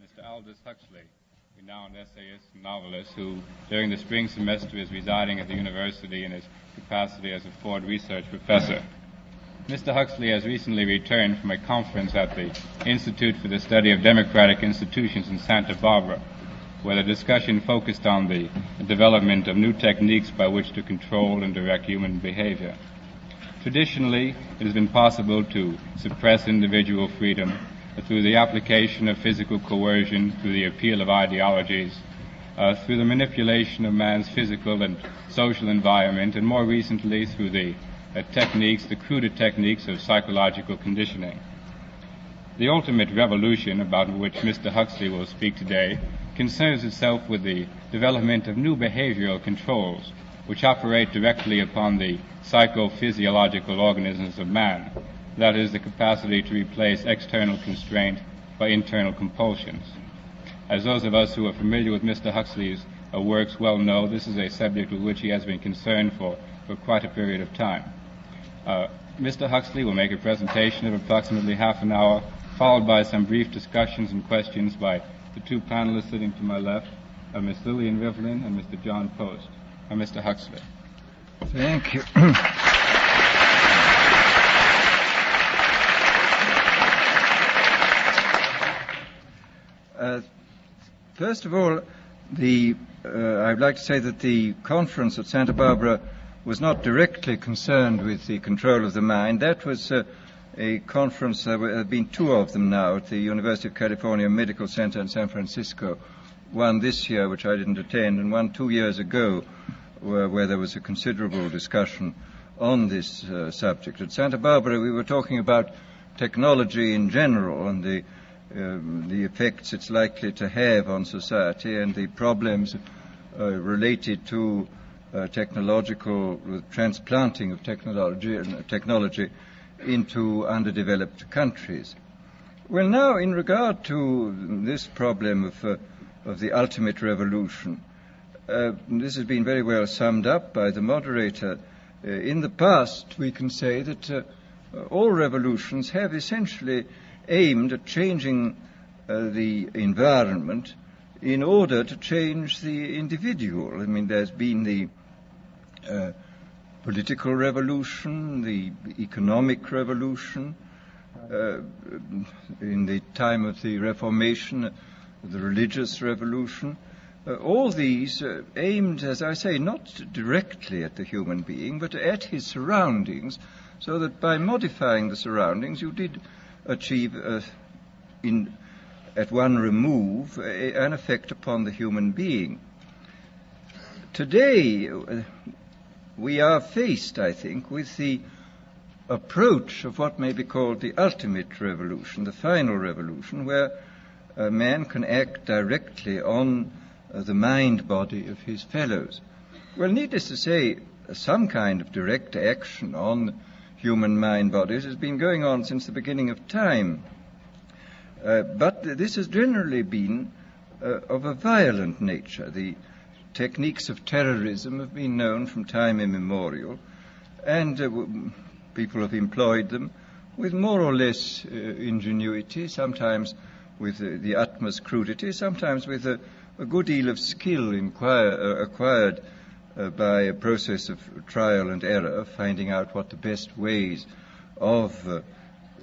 Mr. Aldous Huxley, renowned essayist and novelist who, during the spring semester, is residing at the university in his capacity as a Ford Research Professor. Mr. Huxley has recently returned from a conference at the Institute for the Study of Democratic Institutions in Santa Barbara, where the discussion focused on the development of new techniques by which to control and direct human behavior. Traditionally, it has been possible to suppress individual freedom through the application of physical coercion, through the appeal of ideologies, through the manipulation of man's physical and social environment, and more recently through the cruder techniques of psychological conditioning. The ultimate revolution about which Mr. Huxley will speak today concerns itself with the development of new behavioral controls which operate directly upon the psychophysiological organisms of man, that is, the capacity to replace external constraint by internal compulsions. As those of us who are familiar with Mr. Huxley's works well know, this is a subject with which he has been concerned for quite a period of time. Mr. Huxley will make a presentation of approximately half an hour, followed by some brief discussions and questions by the two panelists sitting to my left, Ms. Lillian Rivlin and Mr. John Post. Mr. Huxley. Thank you. First of all, I'd like to say that the conference at Santa Barbara was not directly concerned with the control of the mind. That was a conference, there have been two of them now at the University of California Medical Center in San Francisco, one this year, which I didn't attend, and one 2 years ago, where there was a considerable discussion on this subject. At Santa Barbara, we were talking about technology in general and the effects it's likely to have on society and the problems related to transplanting of technology into underdeveloped countries. Well, now, in regard to this problem of the ultimate revolution, this has been very well summed up by the moderator. In the past, we can say that all revolutions have essentially aimed at changing the environment in order to change the individual. I mean, there's been the political revolution, the economic revolution, in the time of the Reformation, the religious revolution. All these aimed, as I say, not directly at the human being, but at his surroundings, so that by modifying the surroundings you did achieve, at one remove, an effect upon the human being. Today, we are faced, I think, with the approach of what may be called the ultimate revolution, the final revolution, where a man can act directly on the mind-body of his fellows. Well, needless to say, some kind of direct action on human mind-bodies has been going on since the beginning of time. But this has generally been of a violent nature. The techniques of terrorism have been known from time immemorial, and people have employed them with more or less ingenuity, sometimes with the utmost crudity, sometimes with a good deal of skill acquired by a process of trial and error, finding out what the best ways of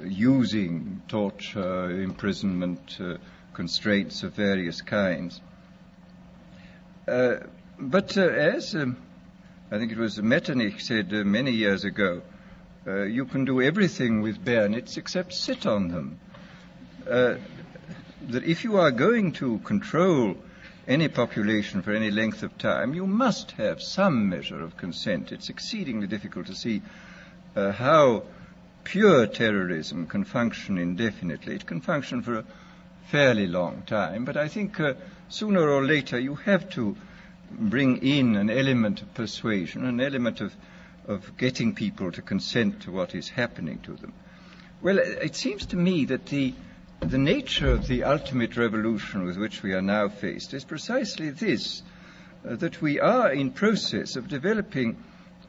using torture, imprisonment, constraints of various kinds. But as I think it was Metternich said many years ago, you can do everything with bayonets except sit on them. That if you are going to control any population for any length of time, you must have some measure of consent. It's exceedingly difficult to see how pure terrorism can function indefinitely. It can function for a fairly long time, but I think sooner or later you have to bring in an element of persuasion, an element of getting people to consent to what is happening to them. Well, it seems to me that the nature of the ultimate revolution with which we are now faced is precisely this, that we are in process of developing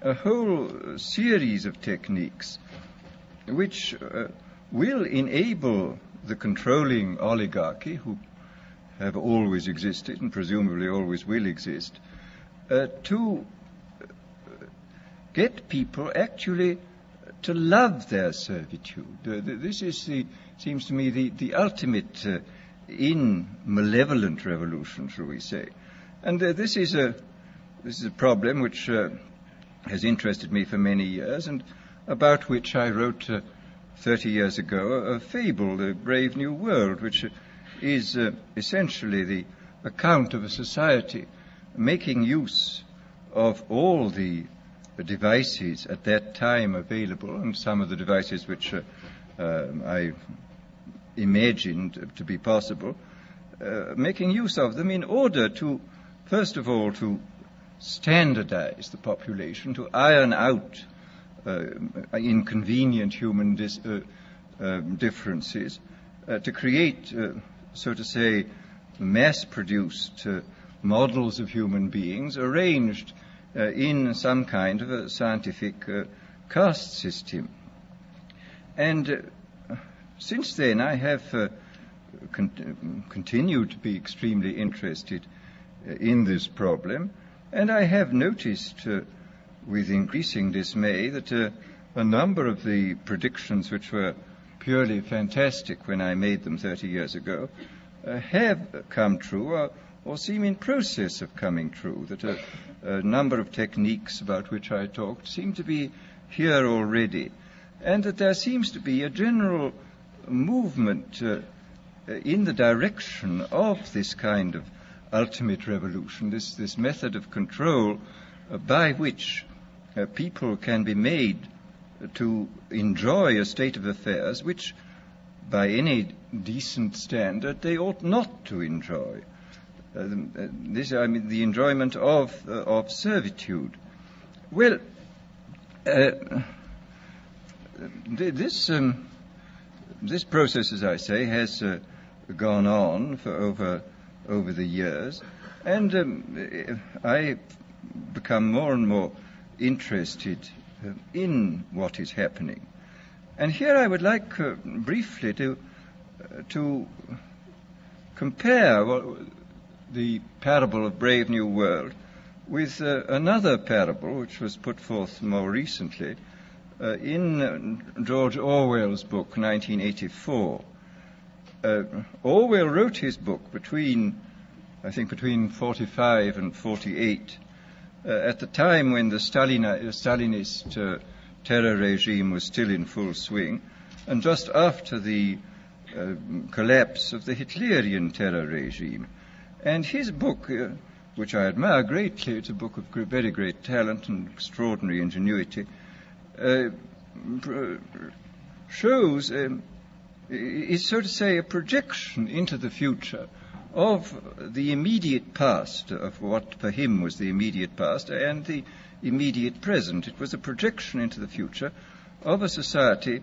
a whole series of techniques which will enable the controlling oligarchy, who have always existed and presumably always will exist, to get people actually to love their servitude. This is seems to me the ultimate in malevolent revolution, shall we say. And this is a problem which has interested me for many years, and about which I wrote 30 years ago a fable, The Brave New World, which is essentially the account of a society making use of all the devices at that time available, and some of the devices which I imagined to be possible, making use of them in order to, first of all, to standardize the population, to iron out inconvenient human differences, to create, so to say, mass-produced models of human beings arranged in some kind of a scientific caste system. And since then I have continued to be extremely interested in this problem, and I have noticed with increasing dismay that a number of the predictions which were purely fantastic when I made them 30 years ago have come true or seem in process of coming true, that a number of techniques about which I talked seem to be here already, and that there seems to be a general movement in the direction of this kind of ultimate revolution, this method of control by which people can be made to enjoy a state of affairs which, by any decent standard, they ought not to enjoy. The enjoyment of servitude. Well, this process, as I say, has gone on for over the years, and I become more and more interested in what is happening. And here I would like briefly to compare the parable of Brave New World with another parable which was put forth more recently in George Orwell's book, 1984. Orwell wrote his book between 45 and 48, at the time when the Stalinist terror regime was still in full swing, and just after the collapse of the Hitlerian terror regime. And his book, which I admire greatly, it's a book of very great talent and extraordinary ingenuity, shows, is so to say a projection into the future of the immediate past, of what for him was the immediate past and the immediate present. It was a projection into the future of a society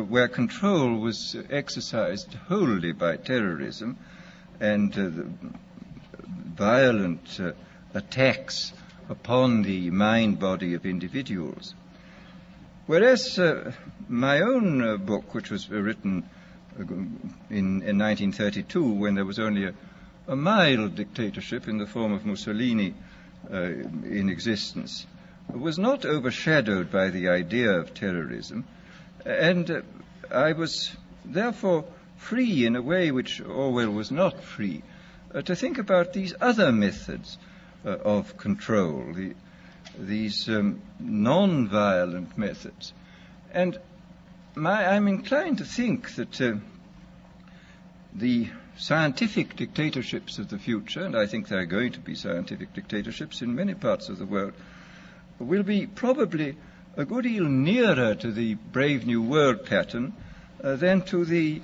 where control was exercised wholly by terrorism and violent attacks upon the mind-body of individuals. Whereas my own book, which was written in 1932, when there was only a mild dictatorship in the form of Mussolini in existence, was not overshadowed by the idea of terrorism, and I was therefore free in a way which Orwell was not free, to think about these other methods of control, these non-violent methods. And I'm inclined to think that the scientific dictatorships of the future, and I think there are going to be scientific dictatorships in many parts of the world, will be probably a good deal nearer to the Brave New World pattern than to the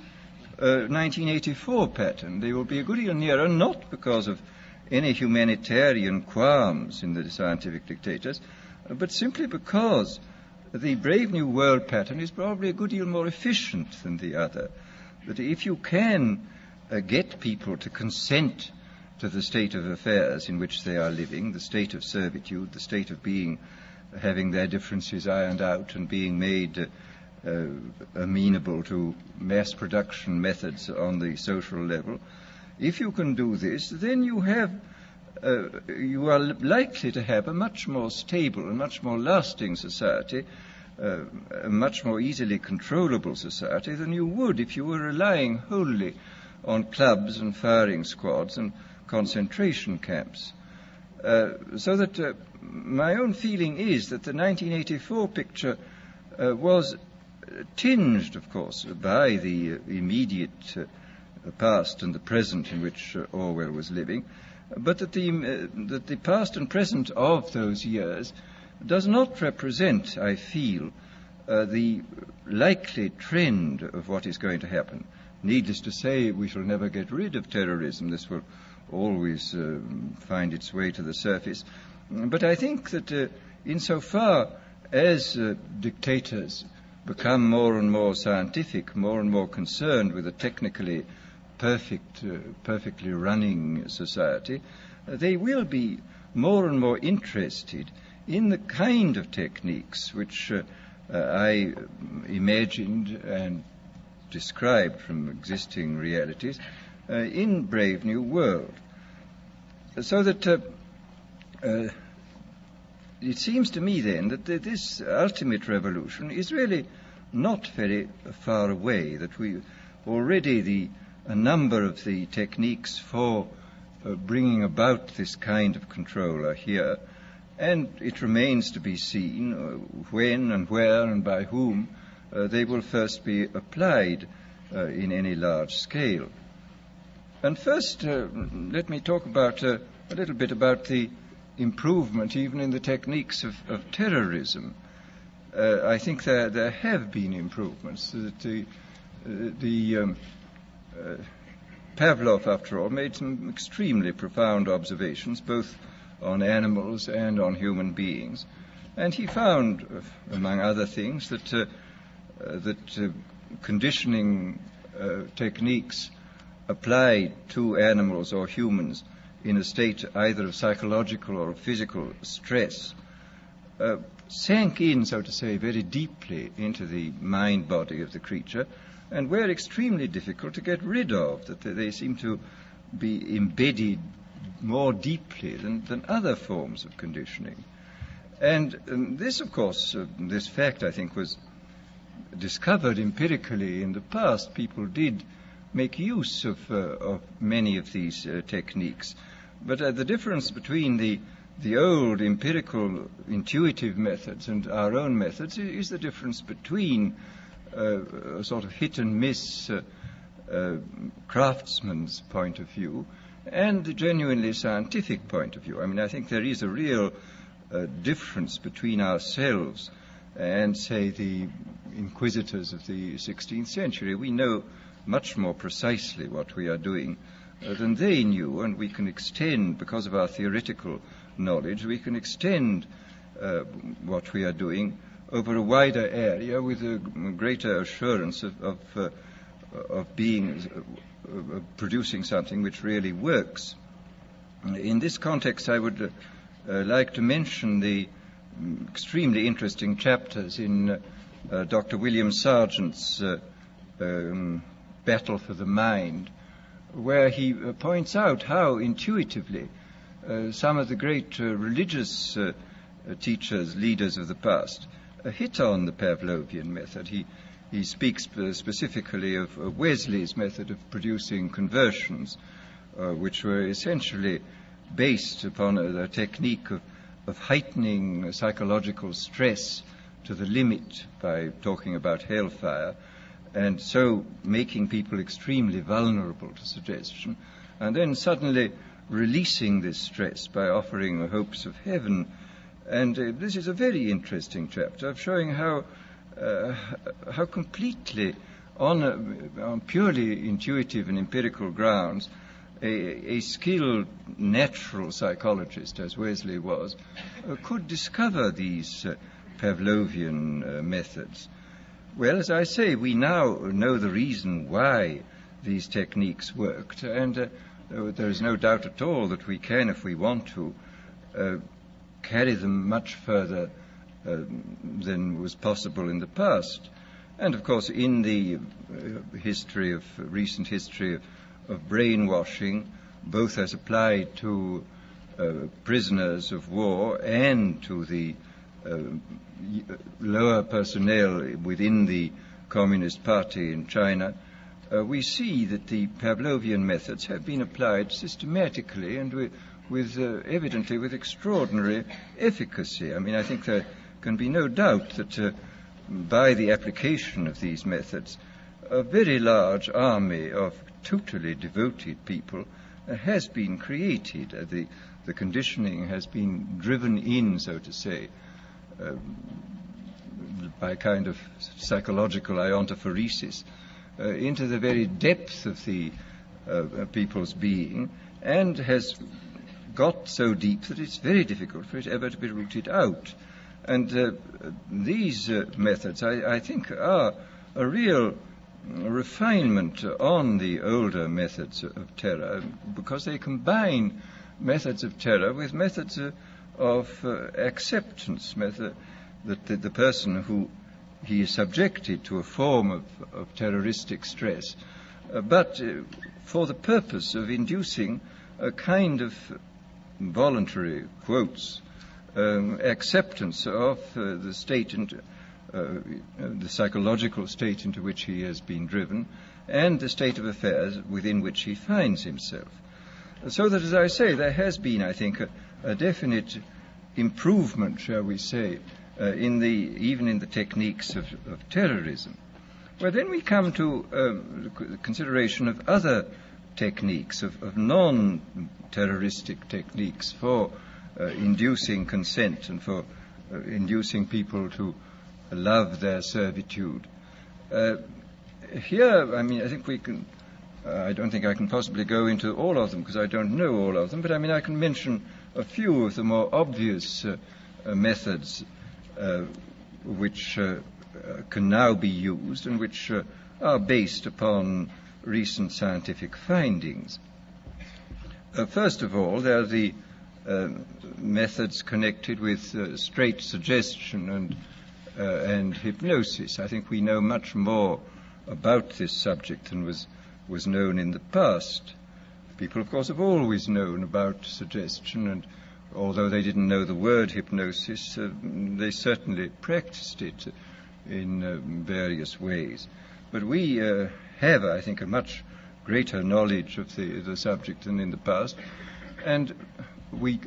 1984 pattern. They will be a good deal nearer, not because of any humanitarian qualms in the scientific dictators, but simply because the Brave New World pattern is probably a good deal more efficient than the other. That if you can get people to consent to the state of affairs in which they are living, the state of servitude, the state of having their differences ironed out and being made amenable to mass production methods on the social level, if you can do this, then you are likely to have a much more stable and much more lasting society, a much more easily controllable society than you would if you were relying wholly on clubs and firing squads and concentration camps. So that my own feeling is that the 1984 picture was tinged, of course, by the immediate past and the present in which Orwell was living, but that the past and present of those years does not represent, I feel, the likely trend of what is going to happen. Needless to say, we shall never get rid of terrorism. This will always find its way to the surface. But I think that insofar as dictators become more and more scientific, more and more concerned with a technically perfectly running society, they will be more and more interested in the kind of techniques which I imagined and described from existing realities in Brave New World. So that it seems to me then that this ultimate revolution is really not very far away, that we already a number of the techniques for bringing about this kind of control are here, and it remains to be seen when and where and by whom they will first be applied in any large scale. And first, let me talk about a little bit about the improvement even in the techniques of terrorism. I think there have been improvements. Pavlov, after all, made some extremely profound observations, both on animals and on human beings. And he found, among other things, that conditioning techniques applied to animals or humans in a state either of psychological or physical stress sank in, so to say, very deeply into the mind body of the creature, and were extremely difficult to get rid of, that they seem to be embedded more deeply than other forms of conditioning. And this, of course, this fact, I think, was discovered empirically in the past. People did make use of many of these techniques. But the difference between the old empirical intuitive methods and our own methods is the difference between a sort of hit and miss craftsman's point of view and the genuinely scientific point of view. I mean, I think there is a real difference between ourselves and, say, the inquisitors of the 16th century. We know much more precisely what we are doing than they knew, and we can extend, because of our theoretical knowledge, we can extend what we are doing over a wider area with a greater assurance of producing something which really works. In this context, I would like to mention the extremely interesting chapters in Dr. William Sargent's Battle for the Mind, where he points out how intuitively some of the great religious teachers, leaders of the past, hit on the Pavlovian method. He speaks specifically of Wesley's method of producing conversions, which were essentially based upon a technique of heightening psychological stress to the limit by talking about hellfire, and so making people extremely vulnerable to suggestion, and then suddenly releasing this stress by offering hopes of heaven. And this is a very interesting chapter of showing how completely, on purely intuitive and empirical grounds, a skilled natural psychologist, as Wesley was, could discover these Pavlovian methods. Well, as I say, we now know the reason why these techniques worked, and there is no doubt at all that we can, if we want to, carry them much further than was possible in the past. And of course, in the recent history of brainwashing, both as applied to prisoners of war and to the lower personnel within the Communist Party in China, we see that the Pavlovian methods have been applied systematically and evidently with extraordinary efficacy. I mean, I think there can be no doubt that by the application of these methods, a very large army of totally devoted people has been created. The conditioning has been driven in, so to say, by kind of psychological iontophoresis into the very depth of the people's being, and has got so deep that it's very difficult for it ever to be rooted out. And these methods, I think, are a real refinement on the older methods of terror, because they combine methods of terror with methods of acceptance, that the person who he is subjected to a form of terroristic stress, but for the purpose of inducing a kind of voluntary, quotes, acceptance of the state and the psychological state into which he has been driven, and the state of affairs within which he finds himself. So that, as I say, there has been, I think, a definite improvement, shall we say, even in the techniques of terrorism. Well, then we come to the consideration of other techniques, of non-terroristic techniques for inducing consent and for inducing people to love their servitude. Here, I mean, I think we can, I don't think I can possibly go into all of them because I don't know all of them, but I mean, I can mention a few of the more obvious methods which can now be used and which are based upon recent scientific findings. First of all, there are the methods connected with straight suggestion and hypnosis. I think we know much more about this subject than was known in the past. People, of course, have always known about suggestion, and although they didn't know the word hypnosis, they certainly practiced it in various ways. But we have, I think, a much greater knowledge of the subject than in the past, and we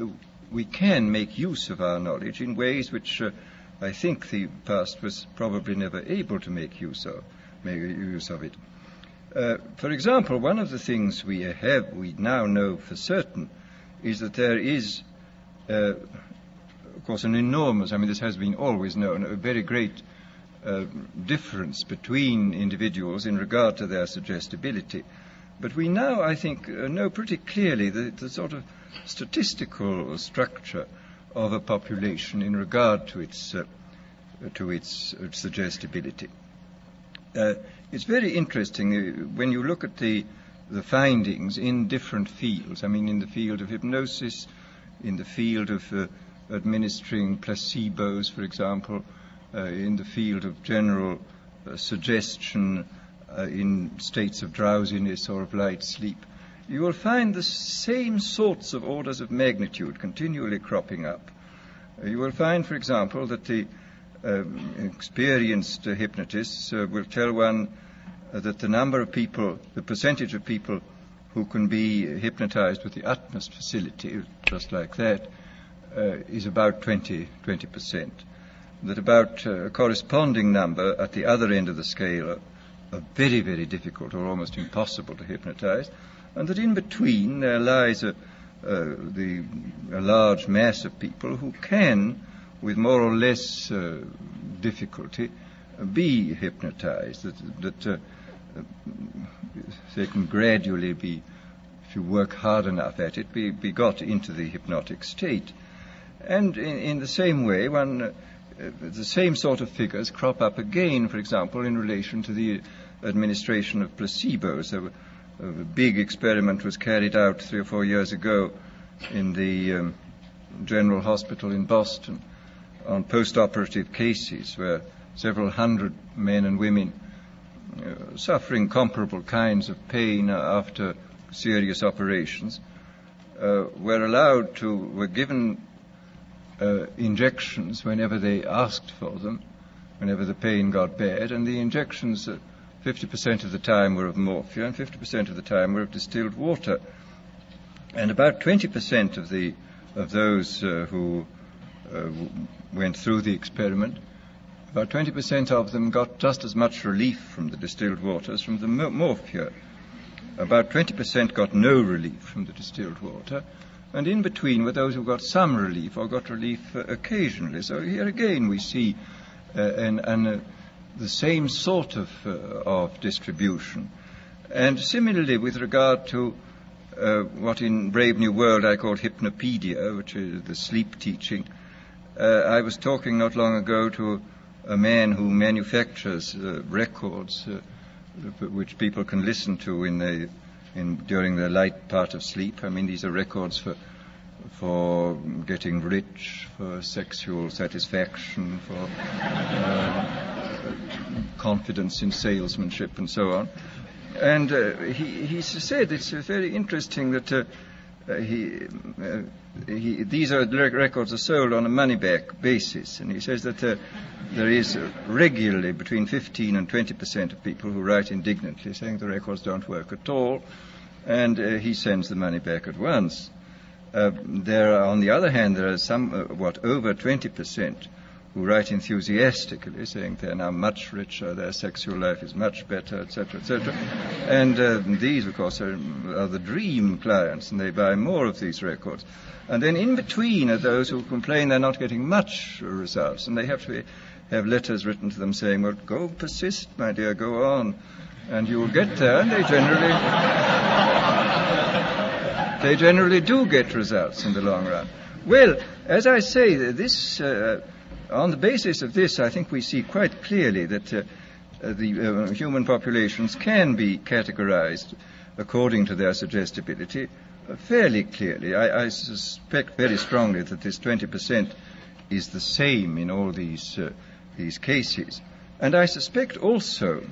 can make use of our knowledge in ways which I think the past was probably never able to make use of it. For example, one of the things we now know for certain is that there is, of course, an enormous, I mean, this has been always known, a very great difference between individuals in regard to their suggestibility. But we now, I think, know pretty clearly the sort of statistical structure of a population in regard to its suggestibility. It's very interesting when you look at the findings in different fields. I mean, in the field of hypnosis, in the field of administering placebos, for example, in the field of general suggestion in states of drowsiness or of light sleep, you will find the same sorts of orders of magnitude continually cropping up. You will find, for example, that the experienced hypnotists will tell one that the number of people, the percentage of people who can be hypnotized with the utmost facility, just like that, is about 20%. That about a corresponding number at the other end of the scale are very, very difficult or almost impossible to hypnotize, and that in between there lies a large mass of people who can, with more or less difficulty, be hypnotized, that they can gradually be, if you work hard enough at it, be got into the hypnotic state. And in the same way, the same sort of figures crop up again, for example, in relation to the administration of placebos. A big experiment was carried out 3 or 4 years ago in the General Hospital in Boston on post-operative cases where several hundred men and women suffering comparable kinds of pain after serious operations were given injections whenever they asked for them, whenever the pain got bad, and the injections 50% of the time were of morphia and 50% of the time were of distilled water. And about 20% of those who went through the experiment, about 20% of them got just as much relief from the distilled water as from the morphia. About 20% got no relief from the distilled water, and in between were those who got some relief or got relief occasionally. So here again we see the same sort of distribution. And similarly with regard to what in Brave New World I call hypnopedia, which is the sleep teaching, I was talking not long ago to a man who manufactures records which people can listen to during the light part of sleep. I mean, these are records for getting rich, for sexual satisfaction, for confidence in salesmanship, and so on. And he said it's very interesting that these records are sold on a money-back basis, and he says that there is regularly between 15 and 20% of people who write indignantly saying the records don't work at all, and he sends the money back at once. On the other hand, there are somewhat over 20% who write enthusiastically, saying they're now much richer, their sexual life is much better, etc., etc. And these, of course, are the dream clients, and they buy more of these records. And then in between are those who complain they're not getting much results, and they have to have letters written to them saying, well, go persist, my dear, go on, and you will get there. And they generally do get results in the long run. Well, as I say, this on the basis of this, I think we see quite clearly that the human populations can be categorized according to their suggestibility fairly clearly. I suspect very strongly that this 20% is the same in all these cases. And I suspect also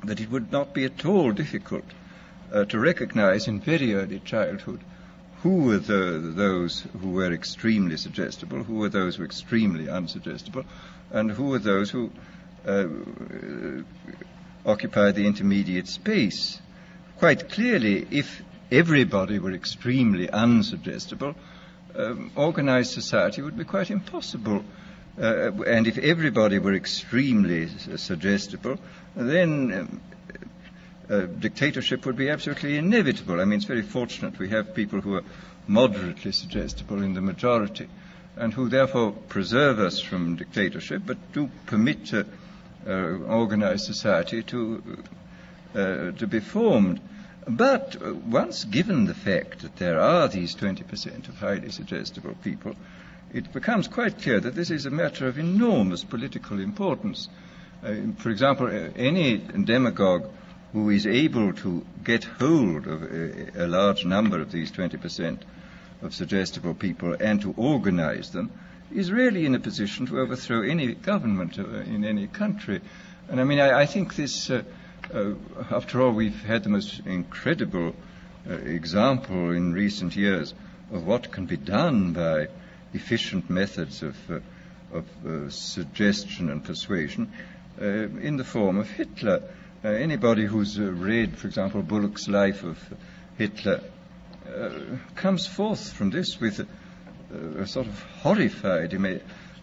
that it would not be at all difficult to recognize in very early childhood who were those who were extremely suggestible, who were those who were extremely unsuggestible, and who were those who occupied the intermediate space. Quite clearly, if everybody were extremely unsuggestible, organized society would be quite impossible. And if everybody were extremely suggestible, then dictatorship would be absolutely inevitable. I mean, it's very fortunate we have people who are moderately suggestible in the majority, and who therefore preserve us from dictatorship, but do permit organized society to be formed. But once given the fact that there are these 20% of highly suggestible people, it becomes quite clear that this is a matter of enormous political importance. For example, any demagogue who is able to get hold of a large number of these 20% of suggestible people and to organize them is really in a position to overthrow any government in any country. And I mean, I think this, after all, we've had the most incredible example in recent years of what can be done by efficient methods of suggestion and persuasion in the form of Hitler. Anybody who's read, for example, Bullock's Life of Hitler comes forth from this with a sort of horrified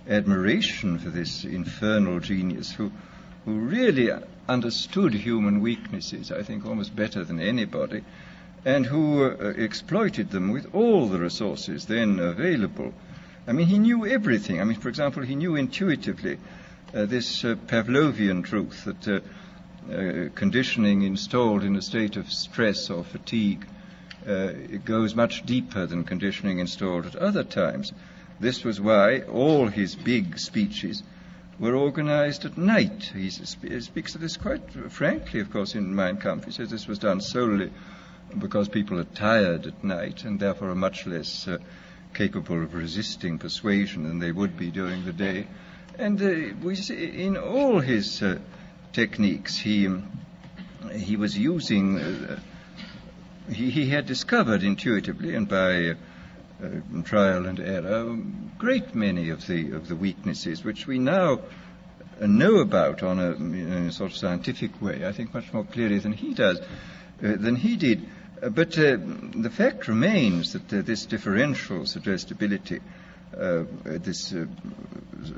admiration for this infernal genius who really understood human weaknesses, I think, almost better than anybody, and who exploited them with all the resources then available. I mean, he knew everything. I mean, for example, he knew intuitively this Pavlovian truth that conditioning installed in a state of stress or fatigue it goes much deeper than conditioning installed at other times. This was why all his big speeches were organized at night. He speaks of this quite frankly, of course, in Mein Kampf. He says this was done solely because people are tired at night and therefore are much less capable of resisting persuasion than they would be during the day. And we see in all his techniques, he was using he had discovered intuitively and by trial and error a great many of the weaknesses which we now know about in a sort of scientific way, I think much more clearly than he did. But the fact remains that this differential suggestibility, this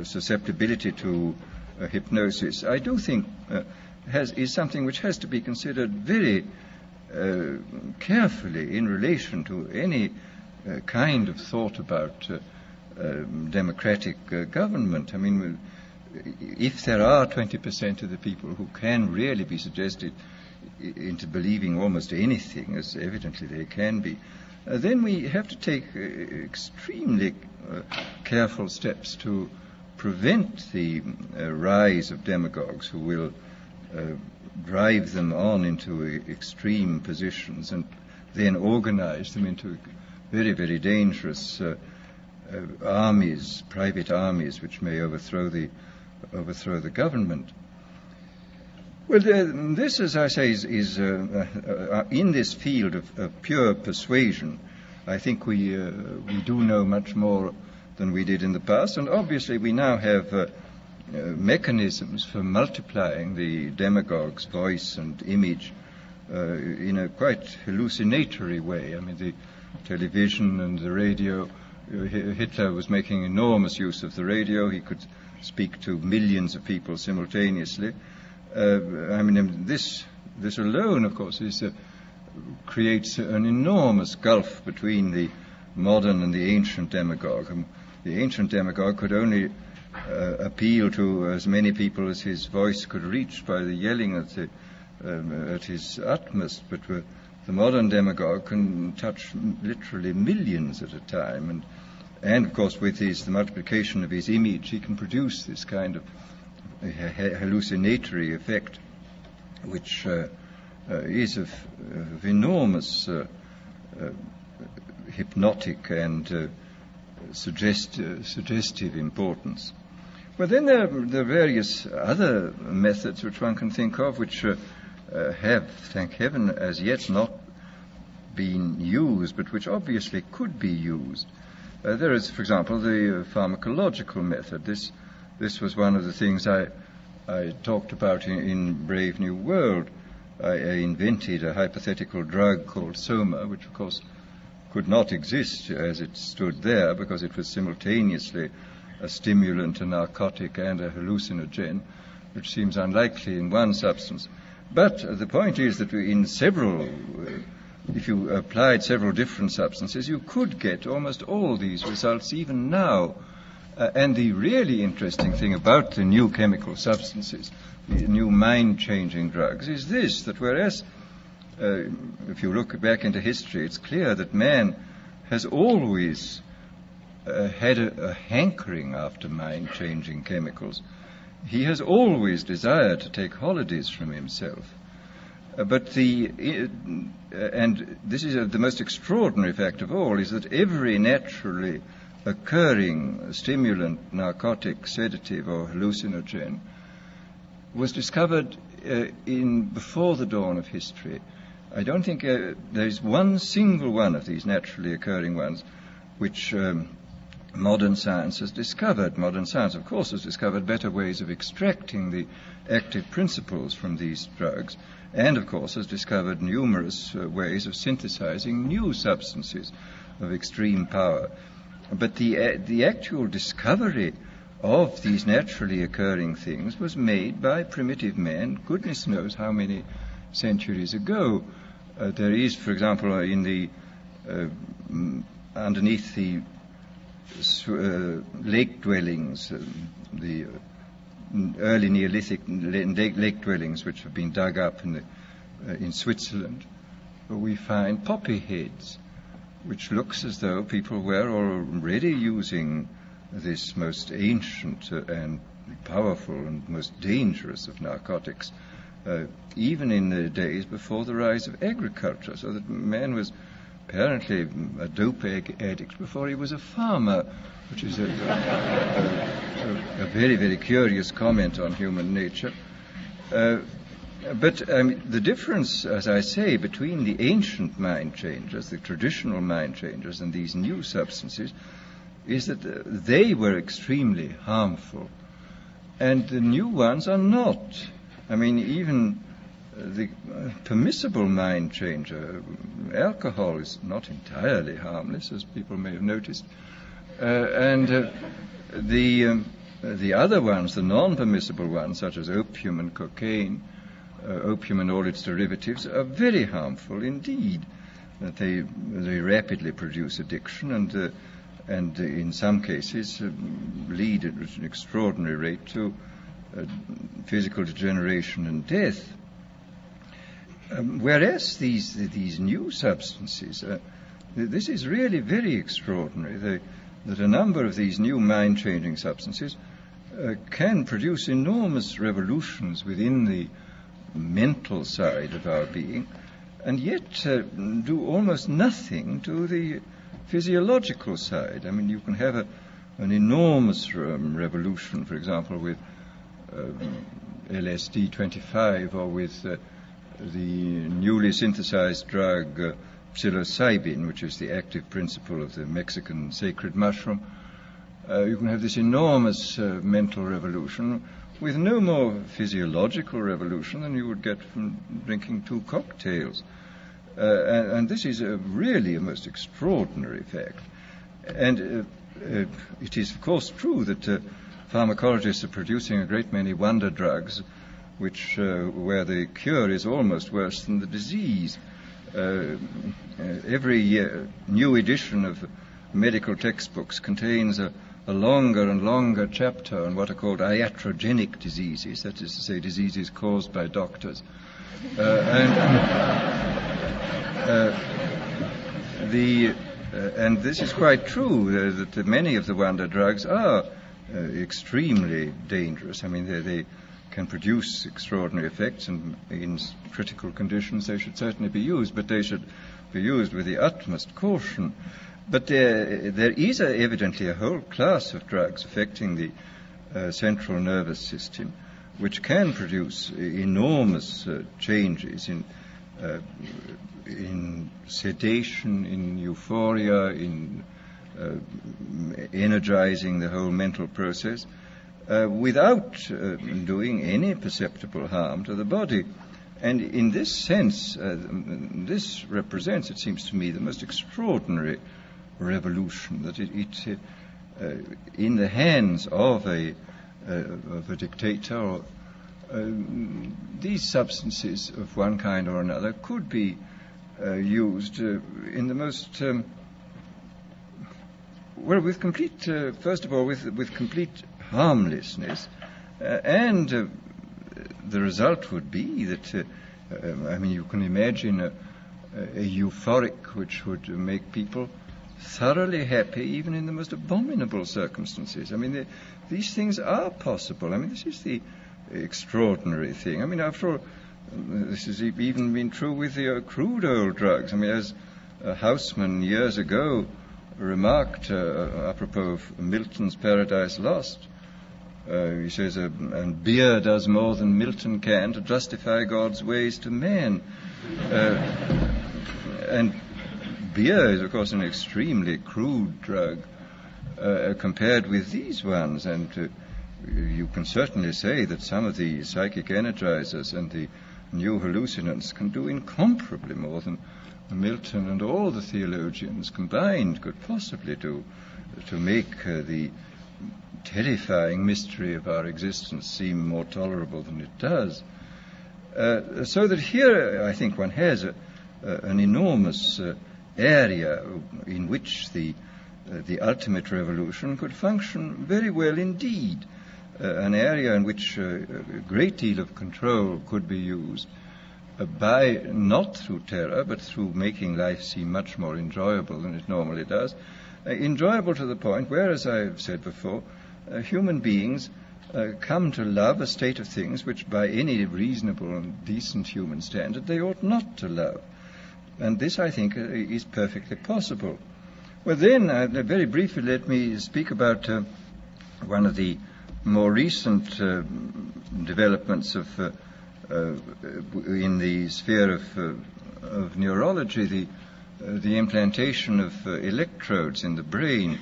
susceptibility to hypnosis, I do think is something which has to be considered very carefully in relation to any kind of thought about democratic government. I mean, if there are 20% of the people who can really be suggested into believing almost anything, as evidently they can be, then we have to take extremely careful steps to prevent the rise of demagogues who will drive them on into extreme positions and then organize them into very, very dangerous armies, private armies, which may overthrow the government. Well, this, as I say, is in this field of pure persuasion. I think we do know much more than we did in the past, and obviously we now have mechanisms for multiplying the demagogue's voice and image in a quite hallucinatory way. I mean, the television and the radio. Hitler was making enormous use of the radio. He could speak to millions of people simultaneously. I mean, this alone, of course, creates an enormous gulf between the modern and the ancient demagogue. The ancient demagogue could only appeal to as many people as his voice could reach by the yelling at his utmost, but the modern demagogue can touch literally millions at a time, and of course with the multiplication of his image, he can produce this kind of hallucinatory effect, which is of enormous hypnotic and suggestive importance. But then there are various other methods which one can think of, which have, thank heaven, as yet not been used, but which obviously could be used. There is, for example, the pharmacological method. This was one of the things I talked about in Brave New World. I invented a hypothetical drug called Soma, which of course could not exist as it stood there because it was simultaneously a stimulant, a narcotic, and a hallucinogen, which seems unlikely in one substance. But the point is that if you applied several different substances, you could get almost all these results even now. And the really interesting thing about the new chemical substances, the new mind-changing drugs, is this, that whereas, if you look back into history, it's clear that man has always had a hankering after mind-changing chemicals. He has always desired to take holidays from himself. But and this is the most extraordinary fact of all, is that every naturally occurring stimulant, narcotic, sedative, or hallucinogen was discovered before the dawn of history. I don't think there is one single one of these naturally occurring ones which modern science has discovered. Modern science, of course, has discovered better ways of extracting the active principles from these drugs, and, of course, has discovered numerous ways of synthesizing new substances of extreme power. But the actual discovery of these naturally occurring things was made by primitive men, goodness knows how many centuries ago. There is, for example, underneath the lake dwellings, the early Neolithic lake dwellings which have been dug up in Switzerland, we find poppy heads, which looks as though people were already using this most ancient and powerful and most dangerous of narcotics, even in the days before the rise of agriculture, so that man was apparently a dope addict before he was a farmer, which is a very, very curious comment on human nature. But the difference, as I say, between the ancient mind changers, the traditional mind changers, and these new substances is that they were extremely harmful, and the new ones are not. I mean, even the permissible mind changer, alcohol, is not entirely harmless, as people may have noticed, and the other ones, the non-permissible ones, such as opium and cocaine, opium and all its derivatives, are very harmful indeed. They rapidly produce addiction and in some cases lead at an extraordinary rate to physical degeneration and death. Whereas these new substances, this is really very extraordinary, that a number of these new mind-changing substances can produce enormous revolutions within the mental side of our being, and yet do almost nothing to the physiological side. I mean, you can have an enormous revolution, for example, with LSD-25 or with the newly synthesized drug psilocybin, which is the active principle of the Mexican sacred mushroom. You can have this enormous mental revolution with no more physiological revolution than you would get from drinking 2 cocktails. And this is really a most extraordinary fact. And it is, of course, true that pharmacologists are producing a great many wonder drugs where the cure is almost worse than the disease. Every new edition of medical textbooks contains a longer and longer chapter on what are called iatrogenic diseases, that is to say, diseases caused by doctors. And this is quite true, that many of the wonder drugs are extremely dangerous. I mean, they can produce extraordinary effects, and in critical conditions they should certainly be used, but they should be used with the utmost caution. But there is evidently a whole class of drugs affecting the central nervous system which can produce enormous changes in sedation, in euphoria, in energizing the whole mental process, without doing any perceptible harm to the body. And in this sense, this represents, it seems to me, the most extraordinary revolution, that it in the hands of a dictator, these substances of one kind or another could be used in the most with complete, first of all, with complete harmlessness, and the result would be that I mean, you can imagine a euphoric which would make people thoroughly happy even in the most abominable circumstances. I mean, these things are possible. I mean, this is the extraordinary thing. I mean, after all, this has even been true with the crude oil drugs. I mean, as Haussmann years ago remarked apropos of Milton's Paradise Lost, he says, and beer does more than Milton can to justify God's ways to man. And beer is, of course, an extremely crude drug compared with these ones, and you can certainly say that some of the psychic energizers and the new hallucinants can do incomparably more than Milton and all the theologians combined could possibly do to make the terrifying mystery of our existence seem more tolerable than it does. So that here, I think, one has an enormous area in which the ultimate revolution could function very well indeed, an area in which a great deal of control could be used by, not through terror, but through making life seem much more enjoyable than it normally does, enjoyable to the point where, as I've said before, human beings come to love a state of things which by any reasonable and decent human standard they ought not to love. And this, I think, is perfectly possible. Well, then, very briefly, let me speak about one of the more recent developments of in the sphere of neurology, the implantation of electrodes in the brain.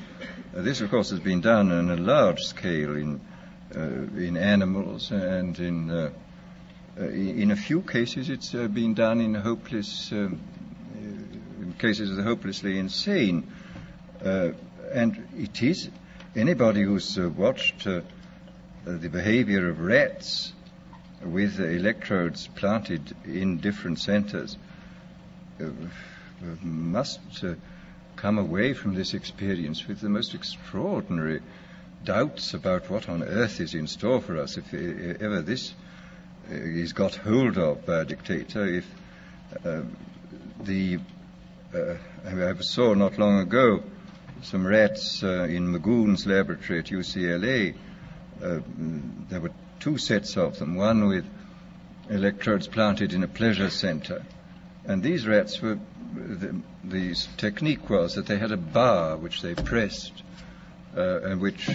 This, of course, has been done on a large scale in animals, and in a few cases it's been done in cases of the hopelessly insane. And it is, anybody who's watched the behavior of rats with electrodes planted in different centers must come away from this experience with the most extraordinary doubts about what on earth is in store for us if ever this is got hold of by a dictator. If I saw not long ago some rats in Magoon's laboratory at UCLA. There were two sets of them, one with electrodes planted in a pleasure center. And these rats were, the technique was that they had a bar which they pressed and which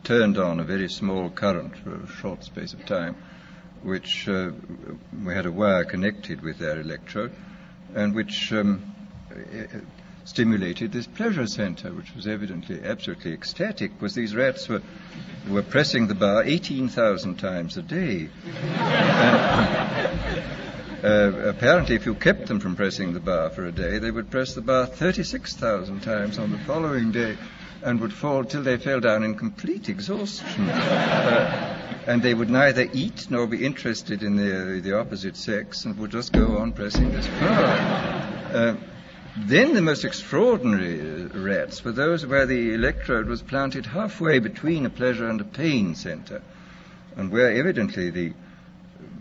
turned on a very small current for a short space of time, which we had a wire connected with their electrode, and which stimulated this pleasure center, which was evidently absolutely ecstatic, because these rats were pressing the bar 18,000 times a day. Apparently, if you kept them from pressing the bar for a day, they would press the bar 36,000 times on the following day and would fall till they fell down in complete exhaustion. And they would neither eat nor be interested in the opposite sex and would just go on pressing this bar. Then the most extraordinary rats were those where the electrode was planted halfway between a pleasure and a pain center, and where evidently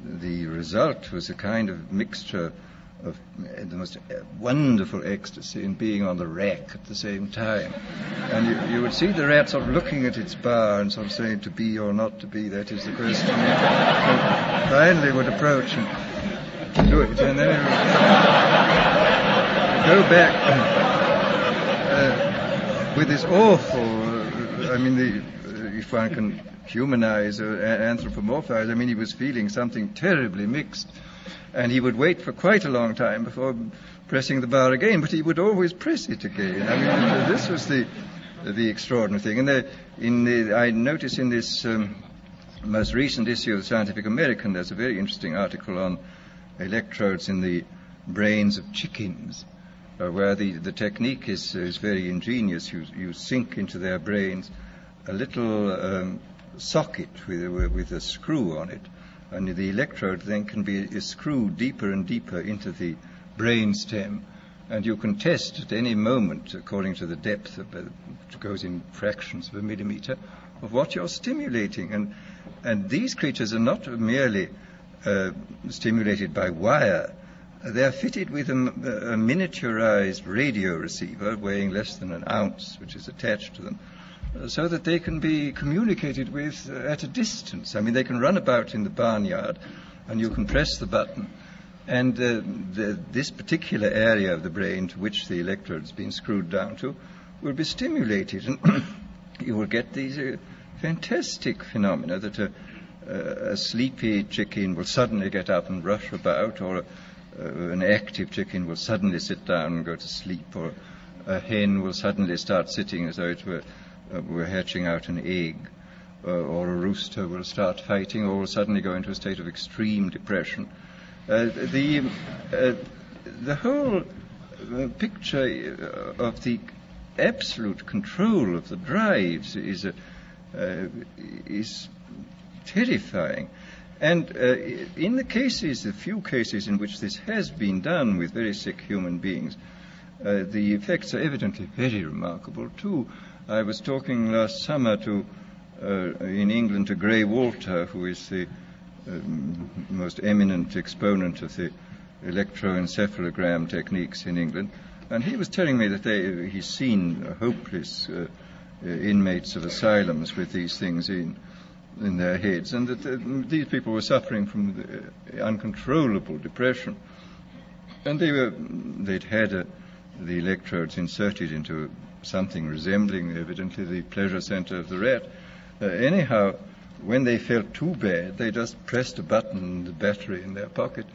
the result was a kind of mixture of the most wonderful ecstasy in being on the rack at the same time. And you would see the rat sort of looking at its bar and sort of saying, to be or not to be, that is the question. And finally would approach and do it, and then it would go back with this awful, if one can humanize or anthropomorphize, he was feeling something terribly mixed. And he would wait for quite a long time before pressing the bar again, but he would always press it again. This was the extraordinary thing. And I notice in this most recent issue of Scientific American, there's a very interesting article on electrodes in the brains of chickens, where the technique is very ingenious. You sink into their brains a little socket with a screw on it, and the electrode then can be screwed deeper and deeper into the brain stem, and you can test at any moment, according to the depth, which goes in fractions of a millimeter, of what you're stimulating. And these creatures are not merely stimulated by wire. They're fitted with a miniaturized radio receiver weighing less than an ounce, which is attached to them, so that they can be communicated with at a distance. They can run about in the barnyard, and you can press the button, and this particular area of the brain to which the electrode's been screwed down to will be stimulated, and you will get these fantastic phenomena that a sleepy chicken will suddenly get up and rush about, or an active chicken will suddenly sit down and go to sleep, or a hen will suddenly start sitting as though it were hatching out an egg, or a rooster will start fighting, or will suddenly go into a state of extreme depression. The whole picture of the absolute control of the drives is terrifying. And in the few cases in which this has been done with very sick human beings, the effects are evidently very remarkable too. I was talking last summer in England to Gray Walter, who is the most eminent exponent of the electroencephalogram techniques in England, and he was telling me that he's seen hopeless inmates of asylums with these things in their heads, and that these people were suffering from uncontrollable depression, and they'd had the electrodes inserted into something resembling evidently the pleasure center of the rat. Anyhow, when they felt too bad, they just pressed a button on the battery in their pocket.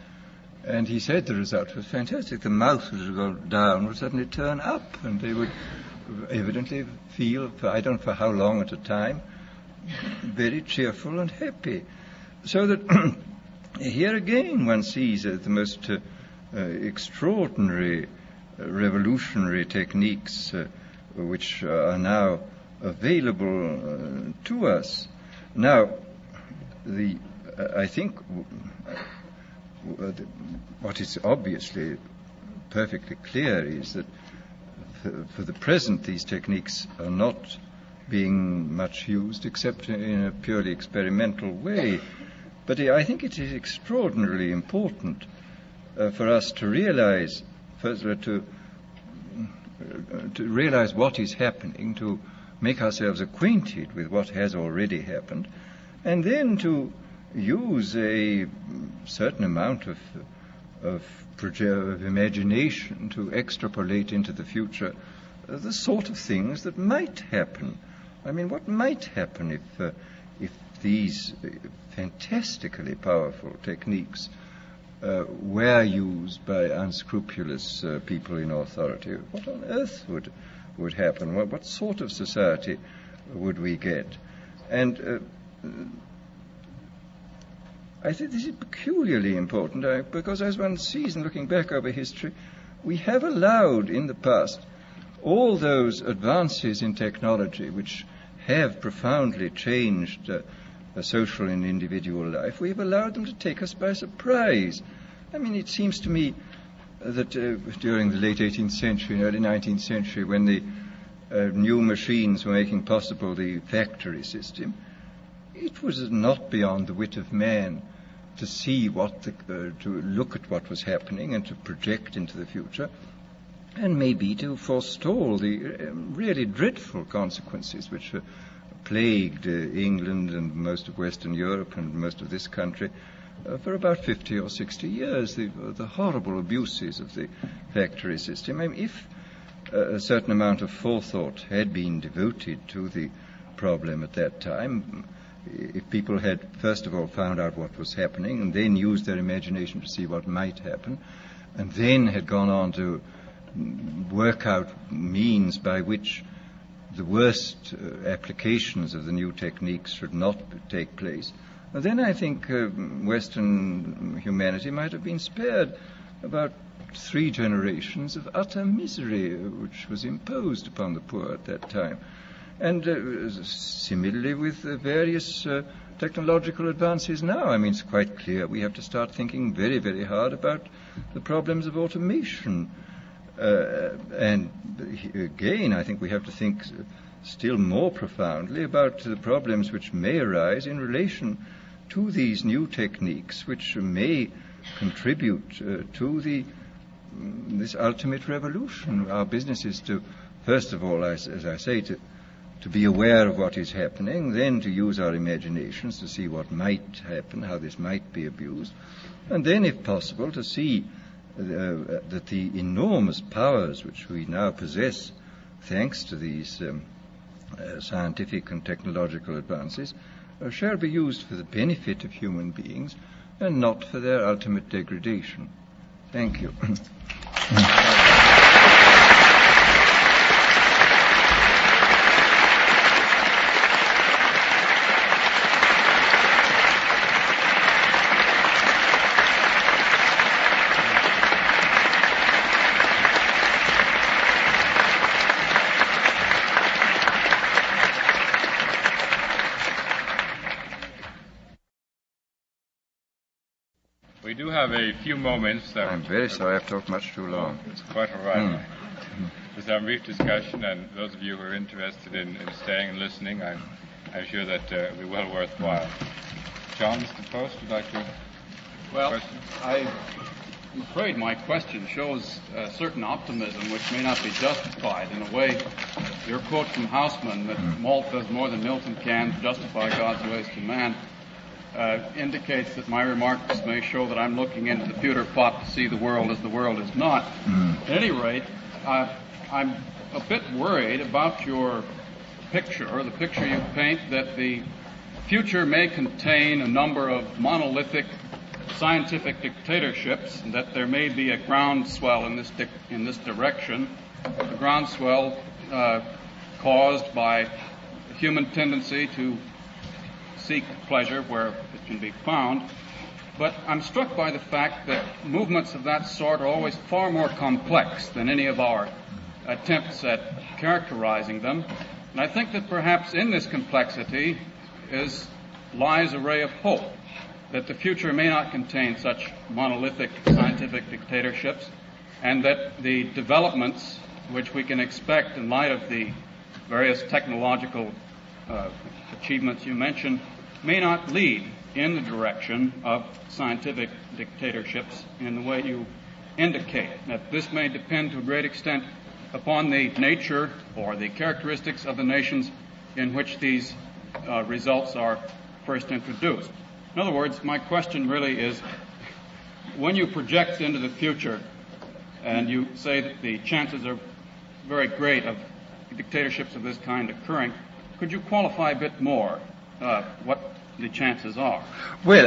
And he said the result was fantastic. The mouse would go down, would suddenly turn up, and they would evidently feel, for how long at a time, very cheerful and happy. So that here again one sees the most extraordinary, revolutionary techniques which are now available to us. Now, I think what is obviously perfectly clear is that for the present these techniques are not being much used except in a purely experimental way. But I think it is extraordinarily important for us to realize, first to realize what is happening, to make ourselves acquainted with what has already happened, and then to use a certain amount of imagination to extrapolate into the future the sort of things that might happen. I mean, what might happen if these fantastically powerful techniques were used by unscrupulous people in authority? What on earth would happen? What sort of society would we get? And I think this is peculiarly important because, as one sees in looking back over history, we have allowed in the past all those advances in technology which have profoundly changed social and individual life. We've allowed them to take us by surprise. I mean, it seems to me that during the late 18th century and early 19th century, when the new machines were making possible the factory system, it was not beyond the wit of man to see to look at what was happening and to project into the future, and maybe to forestall the really dreadful consequences which plagued England and most of Western Europe and most of this country for about 50 or 60 years, the horrible abuses of the factory system. I mean, if a certain amount of forethought had been devoted to the problem at that time, if people had first of all found out what was happening and then used their imagination to see what might happen, and then had gone on to work out means by which the worst applications of the new techniques should not take place, then I think Western humanity might have been spared about 3 generations of utter misery which was imposed upon the poor at that time. And similarly with various technological advances now. I mean, it's quite clear we have to start thinking very, very hard about the problems of automation. And again, I think we have to think still more profoundly about the problems which may arise in relation to these new techniques, which may contribute to this ultimate revolution. Our business is to, first of all, as I say, to be aware of what is happening, then to use our imaginations to see what might happen, how this might be abused, and then, if possible, to see that the enormous powers which we now possess, thanks to these scientific and technological advances, shall be used for the benefit of human beings and not for their ultimate degradation. Thank you. We do have a few moments. I'm very sorry I've talked much too long. It's quite all right. Just have a brief discussion, and those of you who are interested in staying and listening, I'm sure that it'll be well worthwhile. John, Mr. Post, would you like to question? I'm afraid my question shows a certain optimism which may not be justified. In a way, your quote from Haussmann that malt does more than Milton can to justify God's ways to man indicates that my remarks may show that I'm looking into the pewter pot to see the world as the world is not. At any rate, I'm a bit worried about your picture, or the picture you paint, that the future may contain a number of monolithic scientific dictatorships, and that there may be a groundswell in this direction, a groundswell caused by human tendency to seek pleasure where it can be found. But I'm struck by the fact that movements of that sort are always far more complex than any of our attempts at characterizing them. And I think that perhaps in this complexity lies a ray of hope, that the future may not contain such monolithic scientific dictatorships, and that the developments which we can expect in light of the various technological achievements you mentioned may not lead in the direction of scientific dictatorships in the way you indicate. That this may depend to a great extent upon the nature or the characteristics of the nations in which these results are first introduced. In other words, my question really is, when you project into the future and you say that the chances are very great of dictatorships of this kind occurring, could you qualify a bit more what the chances are? Well,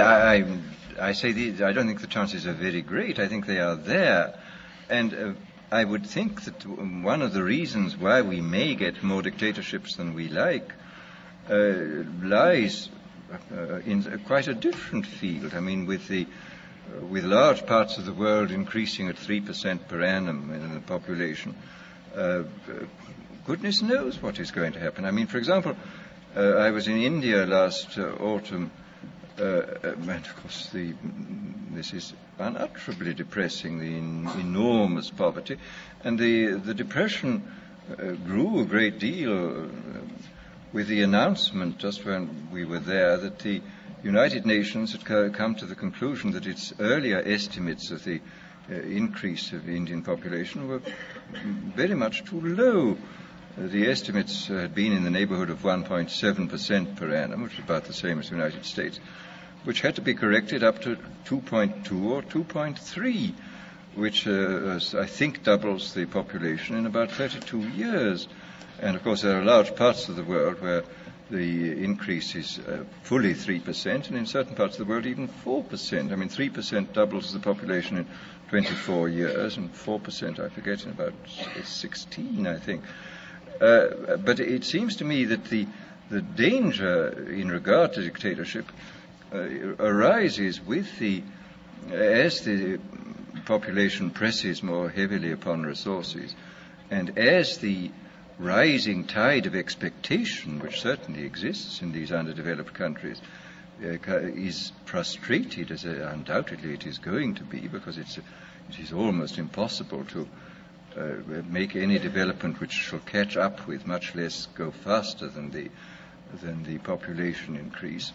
I say I don't think the chances are very great. I think they are there. And I would think that one of the reasons why we may get more dictatorships than we like lies in quite a different field. I mean, with large parts of the world increasing at 3% per annum in the population, goodness knows what is going to happen. I mean, for example, I was in India last autumn, and of course this is unutterably depressing, the enormous poverty, and the depression grew a great deal with the announcement just when we were there that the United Nations had come to the conclusion that its earlier estimates of the increase of the Indian population were very much too low. The estimates had been in the neighborhood of 1.7% per annum, which is about the same as the United States, which had to be corrected up to 2.2 or 2.3, which I think doubles the population in about 32 years. And, of course, there are large parts of the world where the increase is fully 3%, and in certain parts of the world even 4%. I mean, 3% doubles the population in 24 years, and 4%, I forget, in about 16, I think. But it seems to me that the danger in regard to dictatorship arises as the population presses more heavily upon resources, and as the rising tide of expectation, which certainly exists in these underdeveloped countries, is frustrated, as undoubtedly it is going to be, because it is almost impossible to make any development which shall catch up with, much less go faster than the population increase.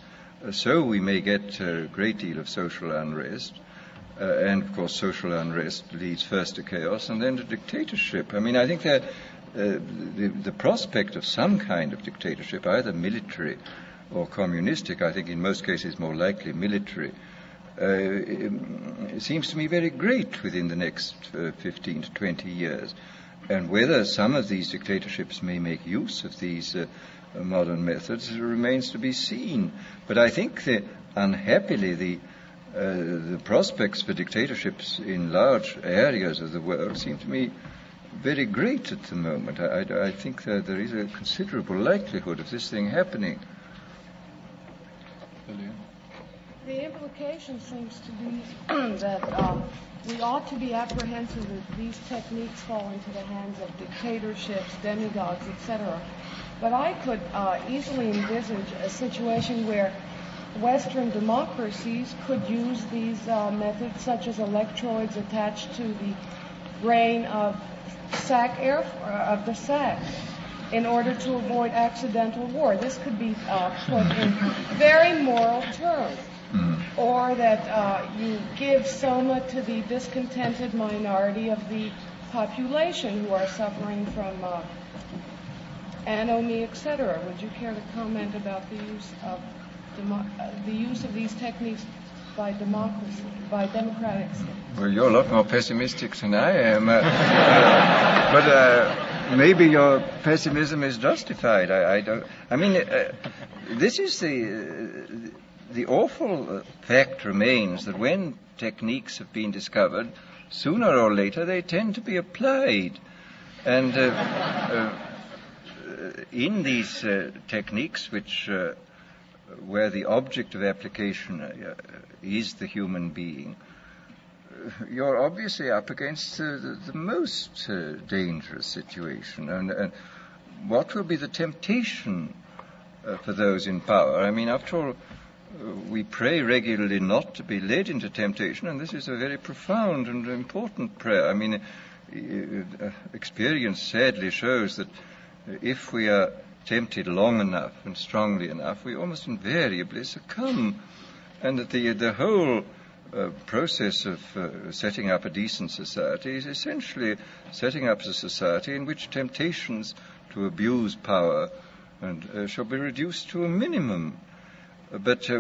So we may get a great deal of social unrest, and of course social unrest leads first to chaos and then to dictatorship. I mean, I think that the prospect of some kind of dictatorship, either military or communistic, I think in most cases more likely military, it seems to me very great within the next 15 to 20 years. And whether some of these dictatorships may make use of these modern methods remains to be seen. But I think that, unhappily, the prospects for dictatorships in large areas of the world seem to me very great at the moment. I think that there is a considerable likelihood of this thing happening. The implication seems to be that we ought to be apprehensive that these techniques fall into the hands of dictatorships, demagogues, etc. But I could easily envisage a situation where Western democracies could use these methods, such as electrodes attached to the brain of the SAC, in order to avoid accidental war. This could be put in very moral terms. Or that you give soma to the discontented minority of the population who are suffering from anomie, etc. Would you care to comment about the use of these techniques by democratic states? Well, you're a lot more pessimistic than I am. But maybe your pessimism is justified. I don't. I mean, this is the awful fact remains that when techniques have been discovered, sooner or later they tend to be applied. And in these techniques, where the object of application is the human being, you're obviously up against the most dangerous situation. And what will be the temptation for those in power? I mean, after all, we pray regularly not to be led into temptation, and this is a very profound and important prayer. I mean, experience sadly shows that if we are tempted long enough and strongly enough, we almost invariably succumb, and that the whole process of setting up a decent society is essentially setting up a society in which temptations to abuse power and shall be reduced to a minimum. But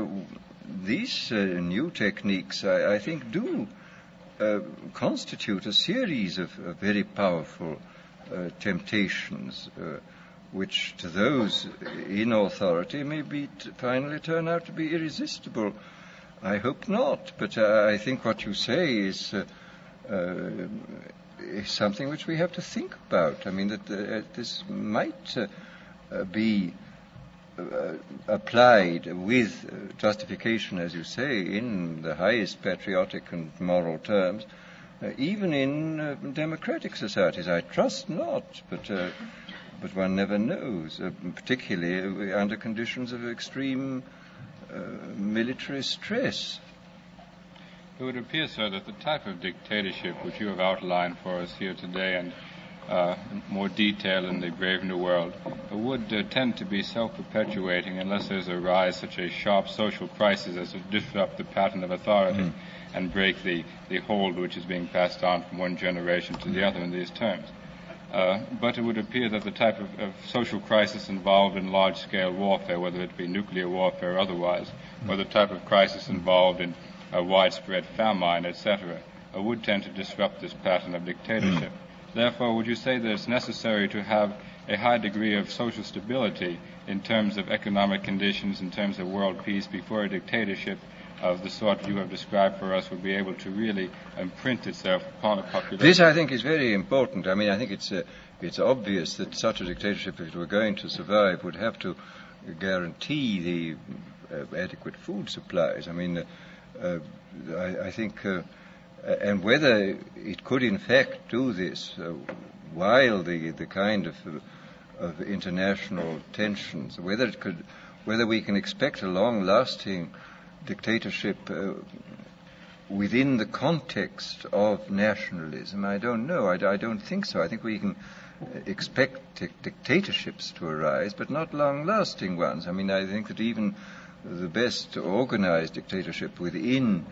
these new techniques, I think, do constitute a series of very powerful temptations, which to those in authority may finally turn out to be irresistible. I hope not, but I think what you say is something which we have to think about. I mean, that this might be applied with justification, as you say, in the highest patriotic and moral terms, even in democratic societies. I trust not, but one never knows, particularly under conditions of extreme military stress. It would appear, sir, that the type of dictatorship which you have outlined for us here today and more detail in the Brave New World would tend to be self-perpetuating unless there's a rise such a sharp social crisis as to disrupt the pattern of authority and break the hold which is being passed on from one generation to the other in these terms. But it would appear that the type of social crisis involved in large-scale warfare, whether it be nuclear warfare or otherwise, or the type of crisis involved in widespread famine, etc., would tend to disrupt this pattern of dictatorship. Therefore, would you say that it's necessary to have a high degree of social stability in terms of economic conditions, in terms of world peace, before a dictatorship of the sort you have described for us would be able to really imprint itself upon a population? This, I think, is very important. I mean, I think it's obvious that such a dictatorship, if it were going to survive, would have to guarantee the adequate food supplies. I mean, I think, and whether it could in fact do this while the kind of international tensions, whether we can expect a long-lasting dictatorship within the context of nationalism, I don't know. I don't think so. I think we can expect dictatorships to arise, but not long-lasting ones. I mean, I think that even the best organized dictatorship within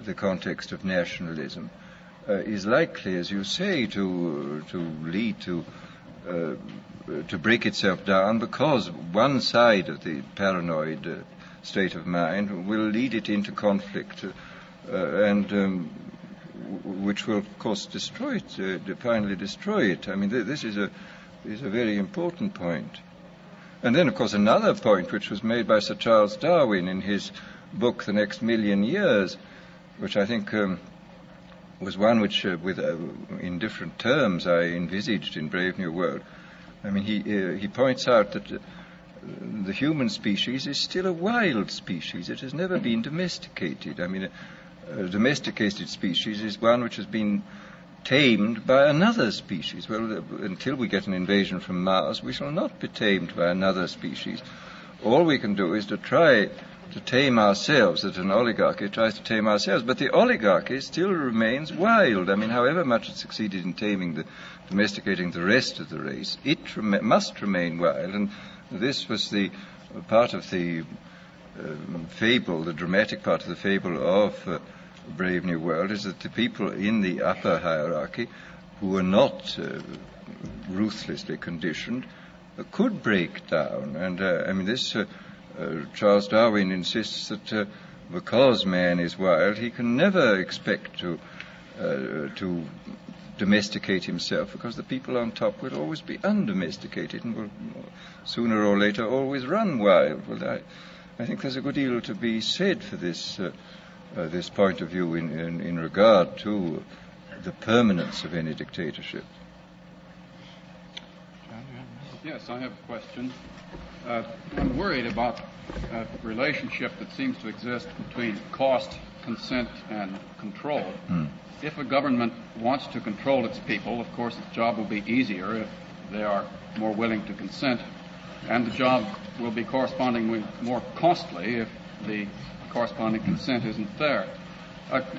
the context of nationalism is likely, as you say, to lead to break itself down, because one side of the paranoid state of mind will lead it into conflict, and which will, of course, destroy it, finally destroy it. I mean, this is a very important point. And then, of course, another point which was made by Sir Charles Darwin in his book *The Next Million Years*, which I think was one which, in different terms, I envisaged in Brave New World. I mean, he points out that the human species is still a wild species. It has never been domesticated. I mean, a domesticated species is one which has been tamed by another species. Well, until we get an invasion from Mars, we shall not be tamed by another species. All we can do is to try to tame ourselves, that an oligarchy tries to tame ourselves. But the oligarchy still remains wild. I mean, however much it succeeded in domesticating the rest of the race, it must remain wild. And this was the part of the fable, the dramatic part of the fable of Brave New World, is that the people in the upper hierarchy, who were not ruthlessly conditioned, could break down. And I mean, this Charles Darwin insists that because man is wild, he can never expect to domesticate himself, because the people on top will always be undomesticated and will sooner or later always run wild. Well, I think there's a good deal to be said for this this point of view in regard to the permanence of any dictatorship. Yes, I have a question. I'm worried about a relationship that seems to exist between cost, consent, and control. If a government wants to control its people, of course its job will be easier if they are more willing to consent, and the job will be correspondingly more costly if the corresponding consent isn't there.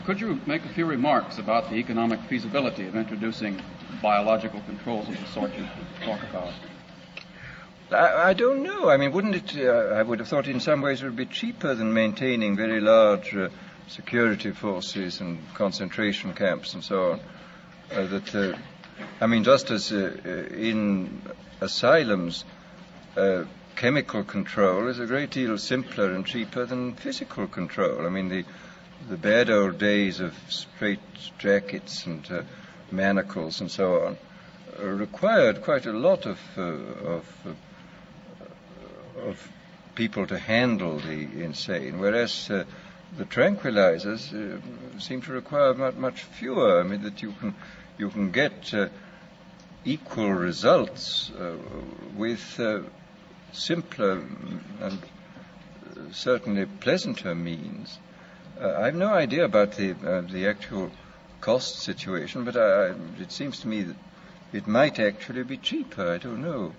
Could you make a few remarks about the economic feasibility of introducing biological controls of the sort you talk about? I don't know. I mean, wouldn't it, I would have thought in some ways it would be cheaper than maintaining very large security forces and concentration camps and so on. I mean, just as in asylums, chemical control is a great deal simpler and cheaper than physical control. I mean, the bad old days of straight jackets and manacles and so on required quite a lot of people to handle the insane, whereas the tranquilizers seem to require much fewer. I mean, that you can get equal results with simpler and certainly pleasanter means. I have no idea about the actual cost situation, but it seems to me that it might actually be cheaper. I don't know.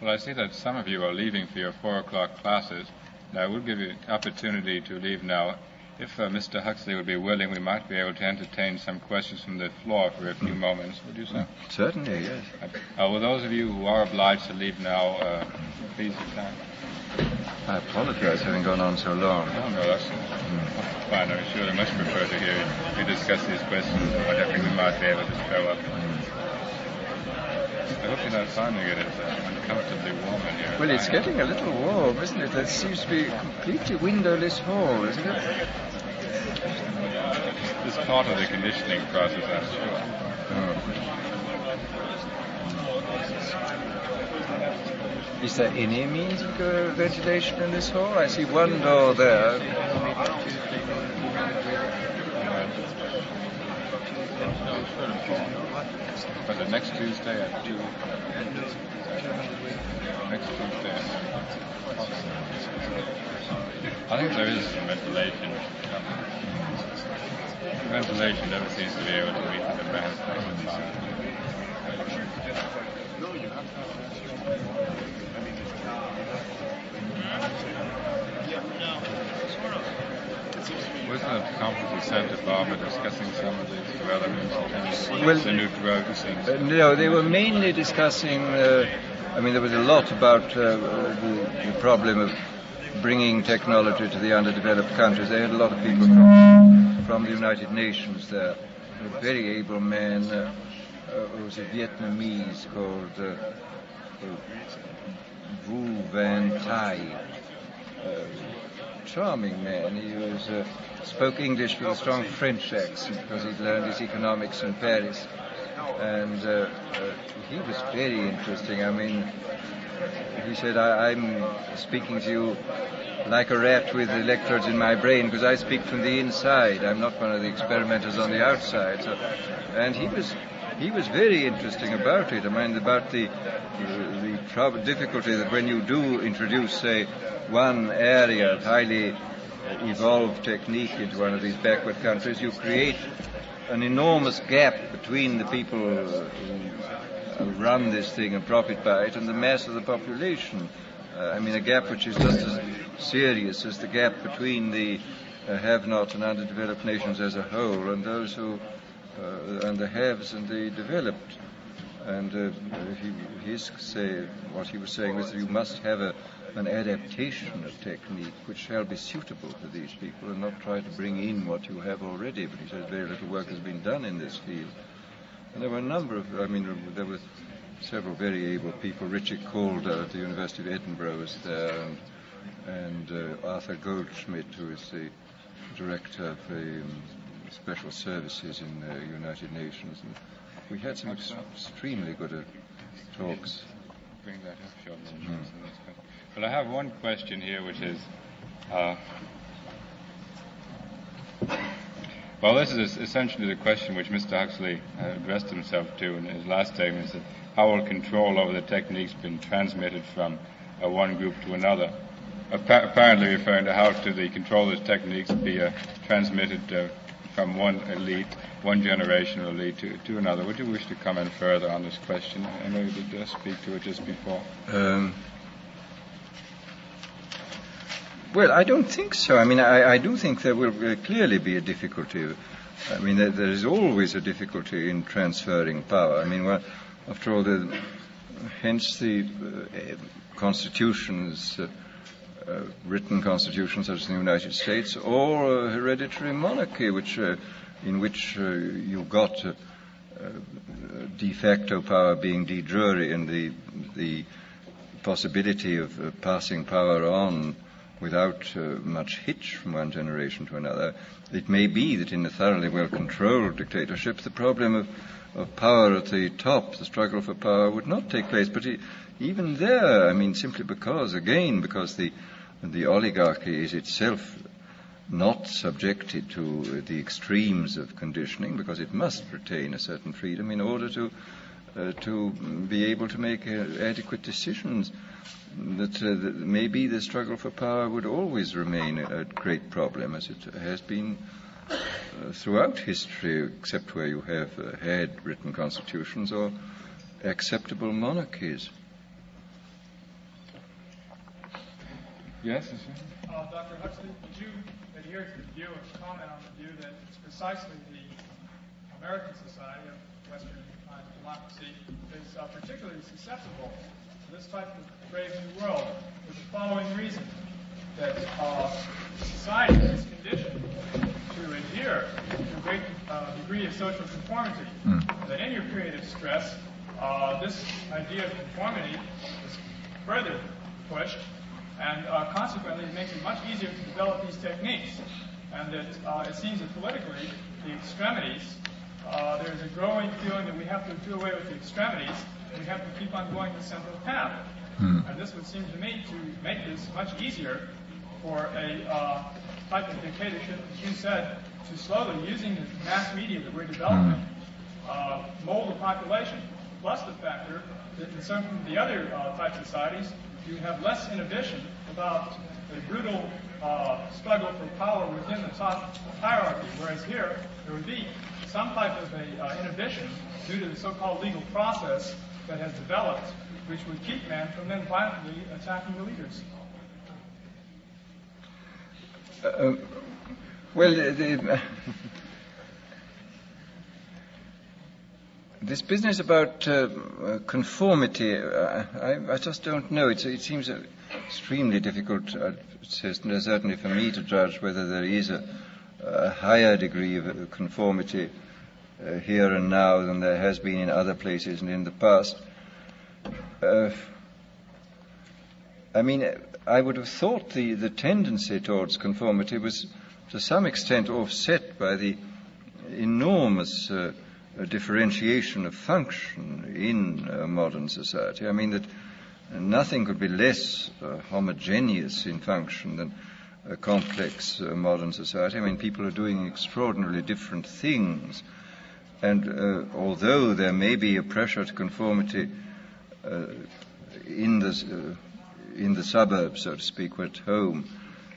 Well, I see that some of you are leaving for your 4 o'clock classes, and I will give you an opportunity to leave now. If Mr. Huxley would be willing, we might be able to entertain some questions from the floor for a few moments. Would you say? Certainly, yes. Will those of you who are obliged to leave now, please return? I apologize for having gone on so long. No, that's fine. I'm sure I much prefer to hear you discuss these questions, whatever we might be able to throw up. I hope you're not finding it as uncomfortably warm in here. Well, it's getting a little warm, isn't it? There seems to be a completely windowless hall, isn't it? It's part of the conditioning process, I'm sure. Is there any means of ventilation in this hall? I see one door there. But the next Tuesday at 2. Next Tuesday. I think there is some ventilation. Ventilation never seems to be able to reach the demand. Wasn't a conference center, Barbara, discussing some of these developments, the new drugs? No, they were mainly discussing, I mean, there was a lot about the problem of bringing technology to the underdeveloped countries. They had a lot of people from the United Nations there. A very able man who was a Vietnamese called Vu Van Thai. Charming man. He was spoke English with a strong French accent because he'd learned his economics in Paris, and he was very interesting. I mean, he said, I'm speaking to you like a rat with electrodes in my brain because I speak from the inside. I'm not one of the experimenters on the outside. So, and he was very interesting about it. I mean, about the difficulty that when you do introduce, say, one area of highly evolved technique into one of these backward countries, you create an enormous gap between the people who run this thing and profit by it and the mass of the population. I mean, a gap which is just as serious as the gap between the have-not and underdeveloped nations as a whole and those who, and the haves and the developed. And what he was saying was that you must have an adaptation of technique which shall be suitable to these people and not try to bring in what you have already. But he said very little work has been done in this field. And there were a number of, there were several very able people. Richard Calder at the University of Edinburgh was there, and Arthur Goldschmidt, who is the director of the special services in the United Nations. And we had some extremely good talks. Bring that up shortly. Well, I have one question here, which is, well, this is essentially the question which Mr. Huxley addressed himself to in his last statement, is that how will control over the techniques been transmitted from one group to another? Apparently referring to how to the control of the techniques be transmitted from one elite, one generational elite to another. Would you wish to comment further on this question? I know you did speak to it just before. Well, I don't think so. I mean, I do think there will clearly be a difficulty. I mean, there is always a difficulty in transferring power. I mean, well, after all, hence the constitutions, written constitutions such as in the United States, or a hereditary monarchy, in which you got de facto power being de jure, and the possibility of passing power on without much hitch from one generation to another. It may be that in a thoroughly well-controlled dictatorship, the problem of power at the top, the struggle for power, would not take place. But even there, I mean, simply because the oligarchy is itself not subjected to the extremes of conditioning, because it must retain a certain freedom in order to be able to make adequate decisions, that maybe the struggle for power would always remain a great problem, as it has been throughout history, except where you have had written constitutions or acceptable monarchies. Yes? Dr. Huxley, would you adhere to the view or comment on the view that it's precisely the American society of Western democracy is particularly susceptible to this type of brave new world for the following reason, that society is conditioned to adhere to a great degree of social conformity, that in your period of stress, this idea of conformity is further pushed, and consequently it makes it much easier to develop these techniques, and that it seems that politically the extremities, there's a growing feeling that we have to do away with the extremities, and we have to keep on going the central path. And this would seem to me to make this much easier for a type of dictatorship, as you said, to slowly, using the mass media that we're developing, mold the population, plus the factor that in some of the other type societies, you have less inhibition about the brutal struggle for power within the top hierarchy, whereas here there would be some type of a inhibition due to the so-called legal process that has developed, which would keep men from then violently attacking the leaders. This business about conformity, I just don't know. It seems extremely difficult, certainly for me, to judge whether there is a higher degree of conformity here and now than there has been in other places and in the past. I mean, I would have thought the tendency towards conformity was to some extent offset by the enormous differentiation of function in modern society. I mean that nothing could be less homogeneous in function than a complex modern society. I mean, people are doing extraordinarily different things, and although there may be a pressure to conformity in the suburbs, so to speak, or at home,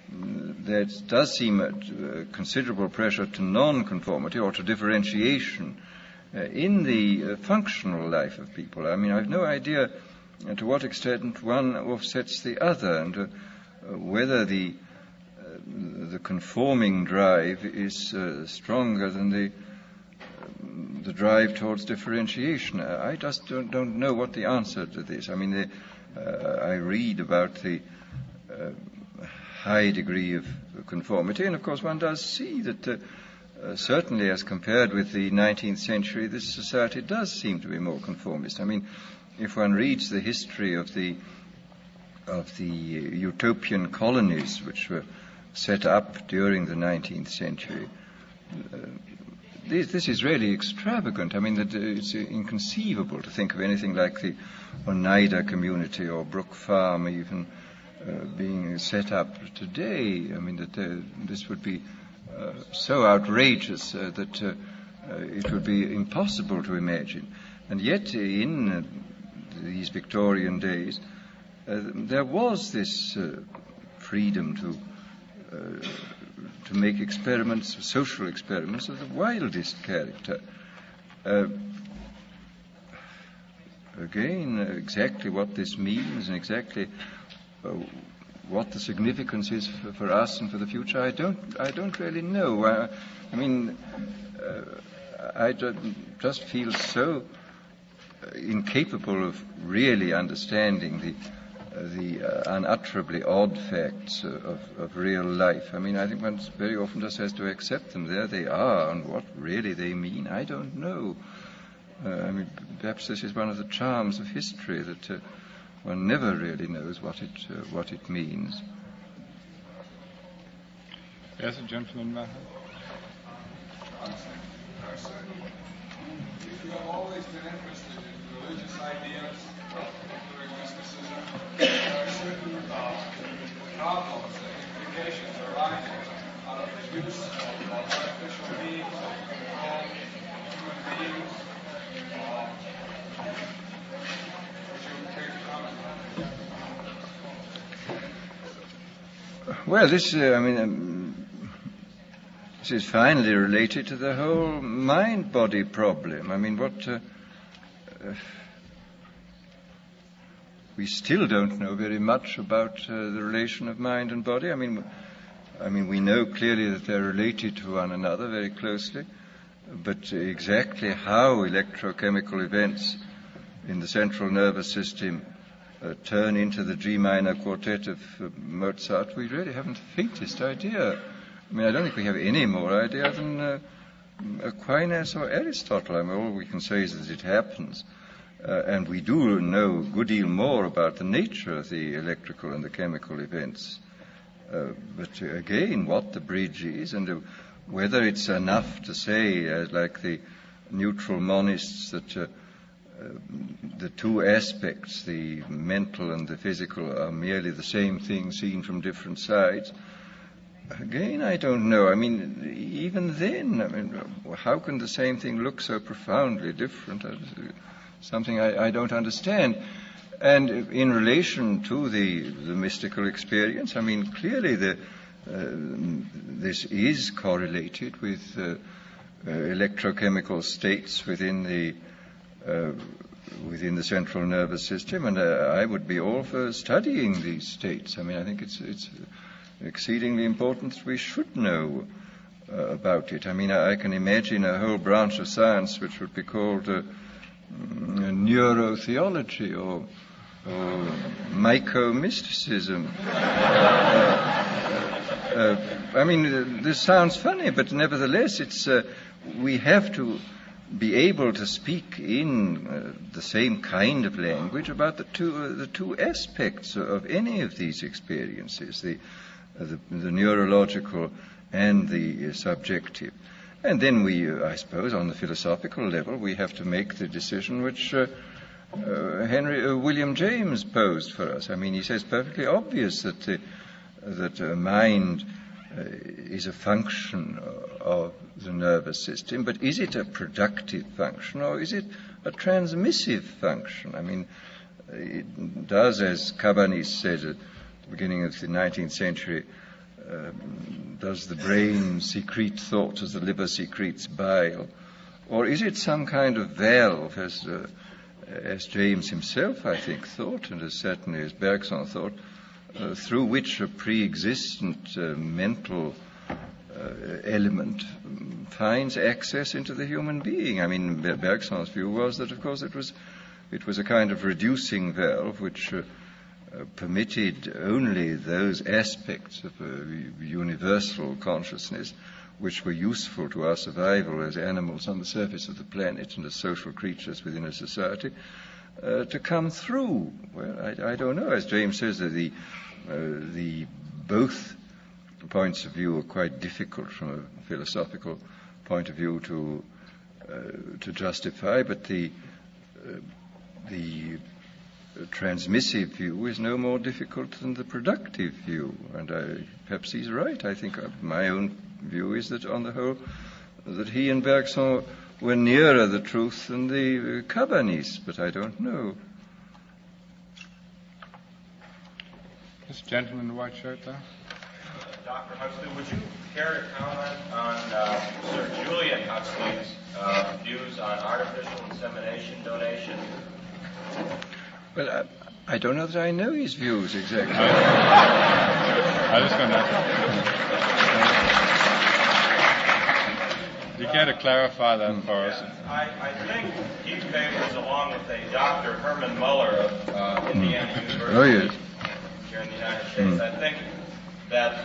there does seem a considerable pressure to non-conformity or to differentiation in the functional life of people. I mean, I have no idea to what extent one offsets the other, and whether the conforming drive is stronger than the drive towards differentiation. I just don't know what the answer to this. I mean, I read about the high degree of conformity, and of course one does see that certainly as compared with the 19th century, this society does seem to be more conformist. I mean, if one reads the history of the utopian colonies which were set up during the 19th century, this is really extravagant. I mean, that it's inconceivable to think of anything like the Oneida community or Brook Farm even being set up today. I mean, that this would be so outrageous that it would be impossible to imagine. And yet, in these Victorian days, there was this freedom to make experiments, social experiments of the wildest character. Again, exactly what this means and exactly what the significance is for us and for the future, I don't really know. I just feel so incapable of really understanding the unutterably odd facts of real life. I mean, I think one very often just has to accept them. There they are, and what really they mean, I don't know. Perhaps this is one of the charms of history, that one never really knows what it means. Yes, a gentleman back. If you have always been interested in religious ideas, including mysticism, there are certain problems and implications arising out of the use of artificial means to control human beings. Would you care to comment on that? Well, this is finally related to the whole mind-body problem. I mean, we still don't know very much about the relation of mind and body. I mean, we know clearly that they're related to one another very closely, but exactly how electrochemical events in the central nervous system turn into the G minor quartet of Mozart, we really haven't the faintest idea. I mean, I don't think we have any more idea than Aquinas or Aristotle. I mean, all we can say is that it happens. And we do know a good deal more about the nature of the electrical and the chemical events. But again, what the bridge is, and whether it's enough to say, like the neutral monists, that the two aspects, the mental and the physical, are merely the same thing seen from different sides. Again, I don't know. I mean, even then, how can the same thing look so profoundly different? Something I don't understand. And in relation to the mystical experience, I mean, clearly this is correlated with electrochemical states within the central nervous system, and I would be all for studying these states. I mean, I think it's exceedingly important that we should know about it. I mean, I can imagine a whole branch of science which would be called neurotheology or myco-mysticism. I mean, this sounds funny, but nevertheless, we have to be able to speak in the same kind of language about the two aspects of any of these experiences, the neurological and the subjective. And then I suppose, on the philosophical level, we have to make the decision which William James posed for us. I mean, he says perfectly obvious that mind is a function of the nervous system, but is it a productive function or is it a transmissive function? I mean, it does, as Cabanis said at the beginning of the 19th century, does the brain secrete thought as the liver secretes bile? Or is it some kind of valve, as James himself, I think, thought, and as certainly as Bergson thought, through which a pre-existent mental element finds access into the human being? I mean, Bergson's view was that, of course, it was a kind of reducing valve which permitted only those aspects of universal consciousness which were useful to our survival as animals on the surface of the planet and as social creatures within a society to come through. Well, I don't know. As James says, that the both points of view are quite difficult from a philosophical point of view to justify, but the transmissive view is no more difficult than the productive view, and perhaps he's right. I think my own view is that, on the whole, that he and Bergson were nearer the truth than the Cabanists, but I don't know. This gentleman in the white shirt there. Dr. Huxley, would you care to comment on Sir Julian Huxley's views on artificial insemination donation? Well, I don't know that I know his views exactly. I just going to. Do you care to clarify that for us? I think he favors, along with a Dr. Herman Muller of Indiana University here in the United States, I think that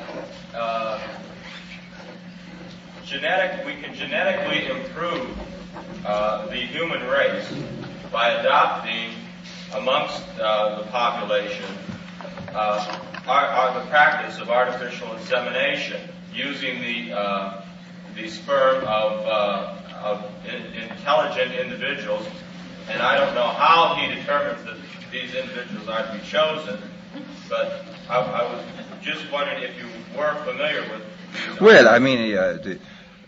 we can genetically improve the human race by adopting amongst the population the practice of artificial insemination, using the sperm of intelligent individuals. And I don't know how he determines that these individuals are to be chosen, but I was just wondering if you were familiar with these. Well, I mean,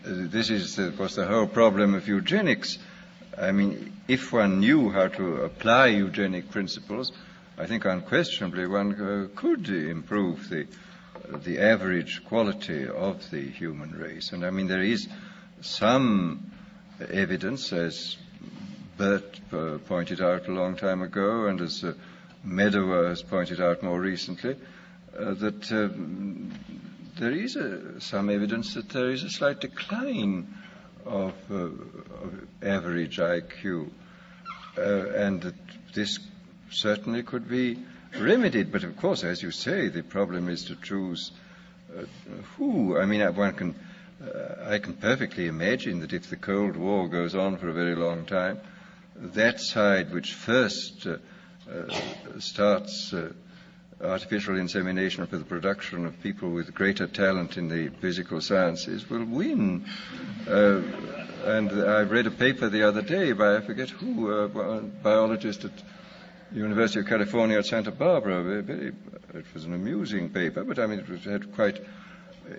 this is, of course, the whole problem of eugenics. I mean, if one knew how to apply eugenic principles, I think unquestionably one could improve the average quality of the human race. And I mean, there is some evidence, as Bert pointed out a long time ago, and as Medower has pointed out more recently, that there is some evidence that there is a slight decline of average IQ, and that this certainly could be remedied. But of course, as you say, the problem is to choose who. I mean, I can perfectly imagine that if the Cold War goes on for a very long time, that side which first starts artificial insemination for the production of people with greater talent in the physical sciences will win. And I read a paper the other day by, I forget who, a biologist at the University of California at Santa Barbara. It was an amusing paper, but I mean, it had quite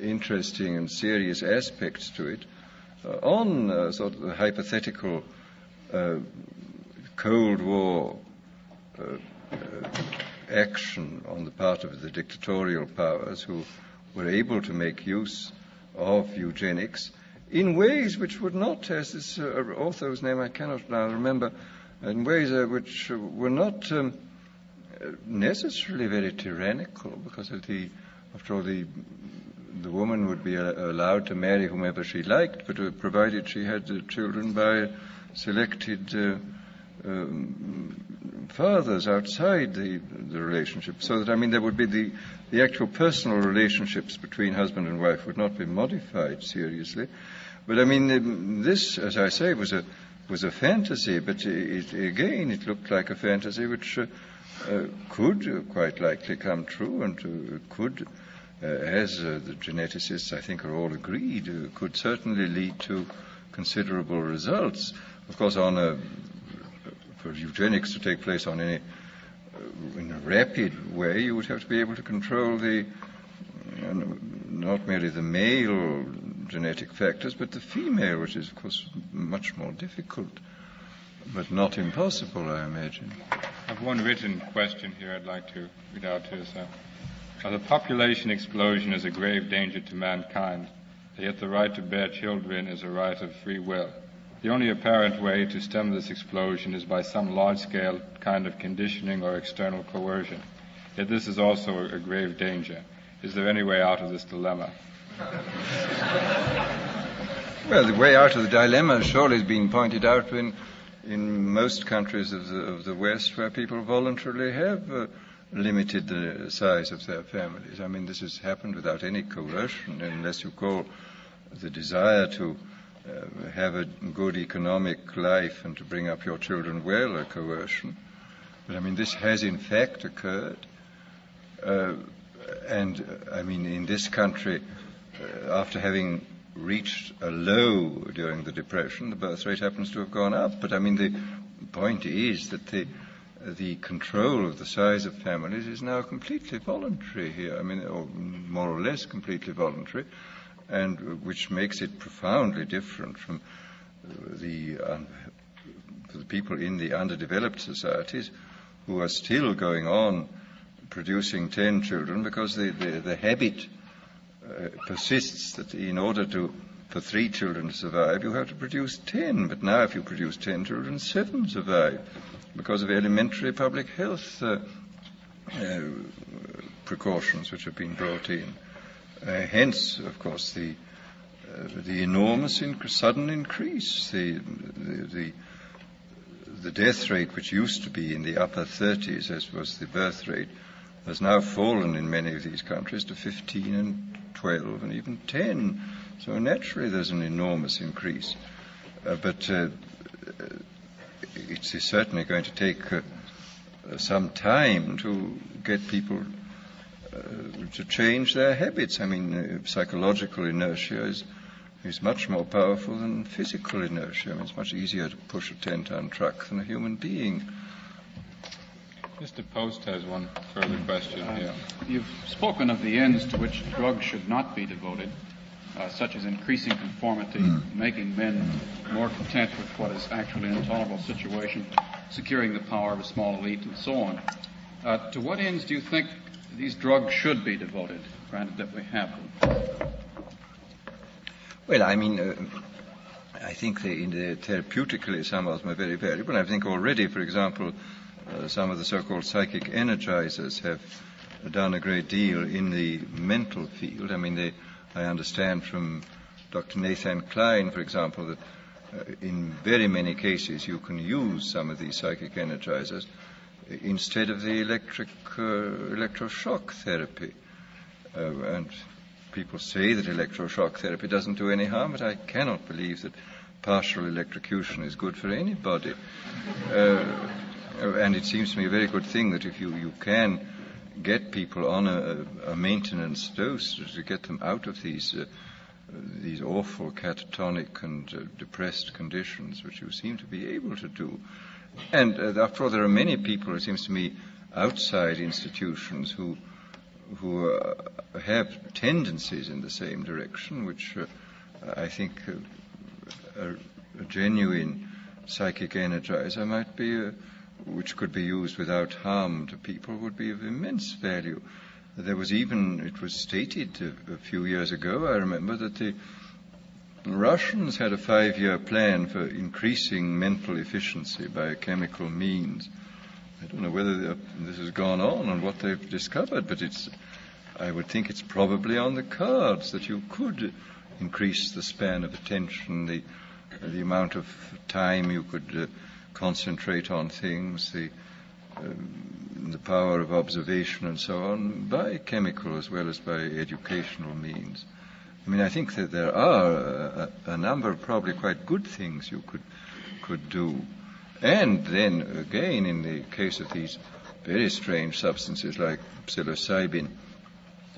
interesting and serious aspects to it on sort of the hypothetical Cold War action on the part of the dictatorial powers who were able to make use of eugenics in ways which would not, as this author whose name I cannot now remember, in ways which were not necessarily very tyrannical, because after all, the woman would be allowed to marry whomever she liked, but provided she had children by selected fathers outside the relationship, so that, I mean, there would be the actual personal relationships between husband and wife would not be modified seriously. But I mean, this, as I say, was a fantasy, but it looked like a fantasy which could quite likely come true, and could, as the geneticists I think are all agreed, could certainly lead to considerable results. Of course, for eugenics to take place in a rapid way, you would have to be able to control not merely the male genetic factors, but the female, which is, of course, much more difficult, but not impossible, I imagine. I have one written question here I'd like to read out to us. The population explosion is a grave danger to mankind, yet the right to bear children is a right of free will. The only apparent way to stem this explosion is by some large-scale kind of conditioning or external coercion. Yet this is also a grave danger. Is there any way out of this dilemma? Well, the way out of the dilemma surely has been pointed out in most countries of the West, where people voluntarily have limited the size of their families. I mean, this has happened without any coercion, unless you call the desire to have a good economic life and to bring up your children well a coercion. But I mean, this has in fact occurred. And I mean, in this country, after having reached a low during the Depression, the birth rate happens to have gone up. But I mean, the point is that the control of the size of families is now completely voluntary here. I mean, or more or less completely voluntary, and which makes it profoundly different from the people in the underdeveloped societies who are still going on producing 10 children because the habit persists that in order for 3 children to survive, you have to produce 10. But now if you produce 10 children, 7 survive because of elementary public health precautions which have been brought in. Hence, of course, the enormous sudden increase, the death rate, which used to be in the upper 30s, as was the birth rate, has now fallen in many of these countries to 15 and 12 and even 10. So naturally there's an enormous increase. But it's certainly going to take some time to get people to change their habits. I mean, psychological inertia is much more powerful than physical inertia. I mean, it's much easier to push a 10-ton truck than a human being. Mr. Post has one further question here. You've spoken of the ends to which drugs should not be devoted, such as increasing conformity, making men more content with what is actually an intolerable situation, securing the power of a small elite, and so on. To what ends do you think these drugs should be devoted, granted that we have them? Well, I mean, I think therapeutically some of them are very valuable. I think already, for example, some of the so-called psychic energizers have done a great deal in the mental field. I mean, I understand from Dr. Nathan Klein, for example, that in very many cases you can use some of these psychic energizers instead of the electroshock therapy. And people say that electroshock therapy doesn't do any harm, but I cannot believe that partial electrocution is good for anybody. And it seems to me a very good thing that if you can get people on a maintenance dose to get them out of these awful catatonic and depressed conditions, which you seem to be able to do. And after all, there are many people, it seems to me, outside institutions who have tendencies in the same direction, which I think a genuine psychic energizer might be, which could be used without harm to people, would be of immense value. There was even, it was stated a few years ago, I remember, that the Russians had a 5-year plan for increasing mental efficiency by chemical means. I don't know whether this has gone on and what they've discovered, but I would think it's probably on the cards that you could increase the span of attention, the amount of time you could concentrate on things, the power of observation and so on, by chemical as well as by educational means. I mean, I think that there are a number of probably quite good things you could do. And then, again, in the case of these very strange substances like psilocybin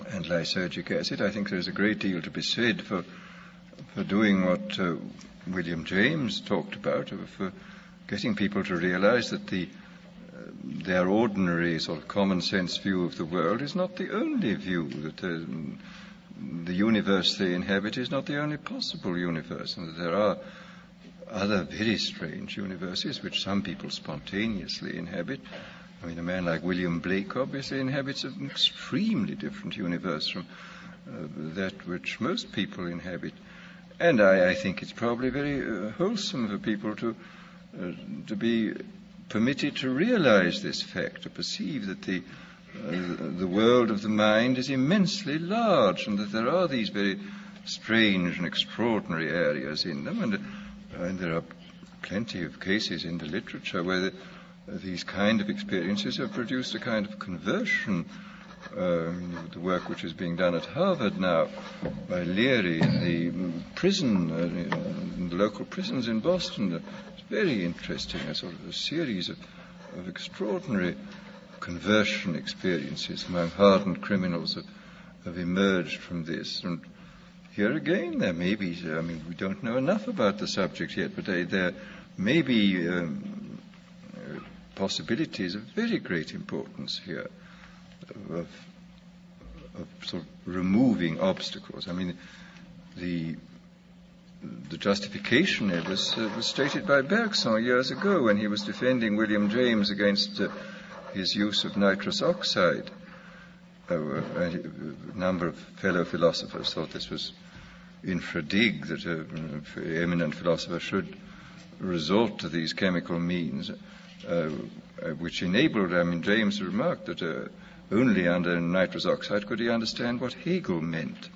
and lysergic acid, I think there's a great deal to be said for doing what William James talked about, for getting people to realize that their ordinary sort of common sense view of the world is not the only view, that the universe they inhabit is not the only possible universe, and that there are other very strange universes which some people spontaneously inhabit. I mean, a man like William Blake obviously inhabits an extremely different universe from that which most people inhabit. And I think it's probably very wholesome for people to be permitted to realize this fact, to perceive that the world of the mind is immensely large, and that there are these very strange and extraordinary areas in them, and there are plenty of cases in the literature where these kind of experiences have produced a kind of conversion. The work which is being done at Harvard now by Leary in the prison, in the local prisons in Boston, it's very interesting. A sort of a series of extraordinary conversion experiences among hardened criminals have emerged from this. And here again, there may be, we don't know enough about the subject yet, but there may be possibilities of very great importance here of sort of removing obstacles. I mean, the justification was stated by Bergson years ago when he was defending William James against his use of nitrous oxide. A number of fellow philosophers thought this was infra dig, that an eminent philosopher should resort to these chemical means, which enabled, James remarked that only under nitrous oxide could he understand what Hegel meant.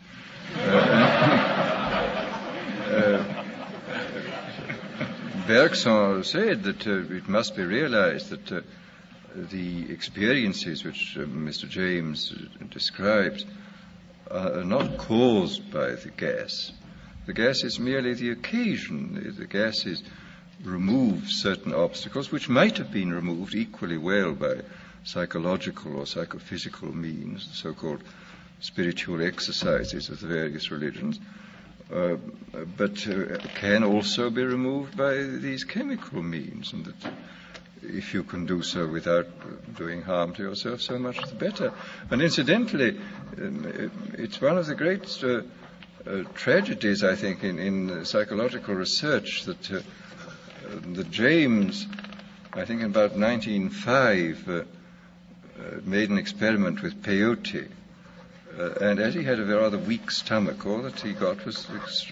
Bergson said that it must be realized that the experiences which Mr. James describes are not caused by the gas. The gas is merely the occasion. The gas removes certain obstacles which might have been removed equally well by psychological or psychophysical means, the so-called spiritual exercises of the various religions, but can also be removed by these chemical means, and that if you can do so without doing harm to yourself, so much the better. And incidentally, it's one of the great tragedies, I think, in psychological research that James, I think in about 1905, made an experiment with peyote. And as he had a rather weak stomach, all that he got was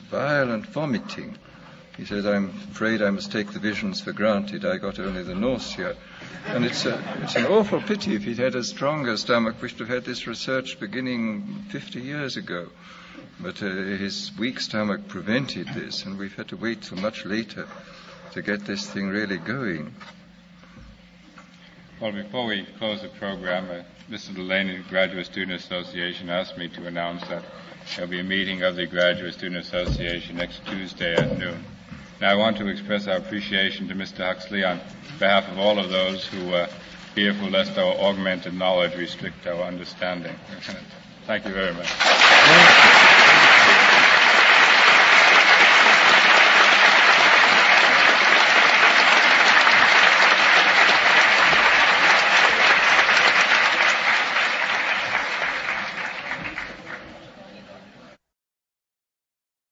violent vomiting. He said, "I'm afraid I must take the visions for granted. I got only the nausea." And it's an awful pity. If he'd had a stronger stomach, we should have had this research beginning 50 years ago. But his weak stomach prevented this, and we've had to wait till much later to get this thing really going. Well, before we close the program, Mr. Delaney, Graduate Student Association, asked me to announce that there'll be a meeting of the Graduate Student Association next Tuesday at noon. Now, I want to express our appreciation to Mr. Huxley on behalf of all of those who are fearful lest our augmented knowledge restrict our understanding. Thank you very much.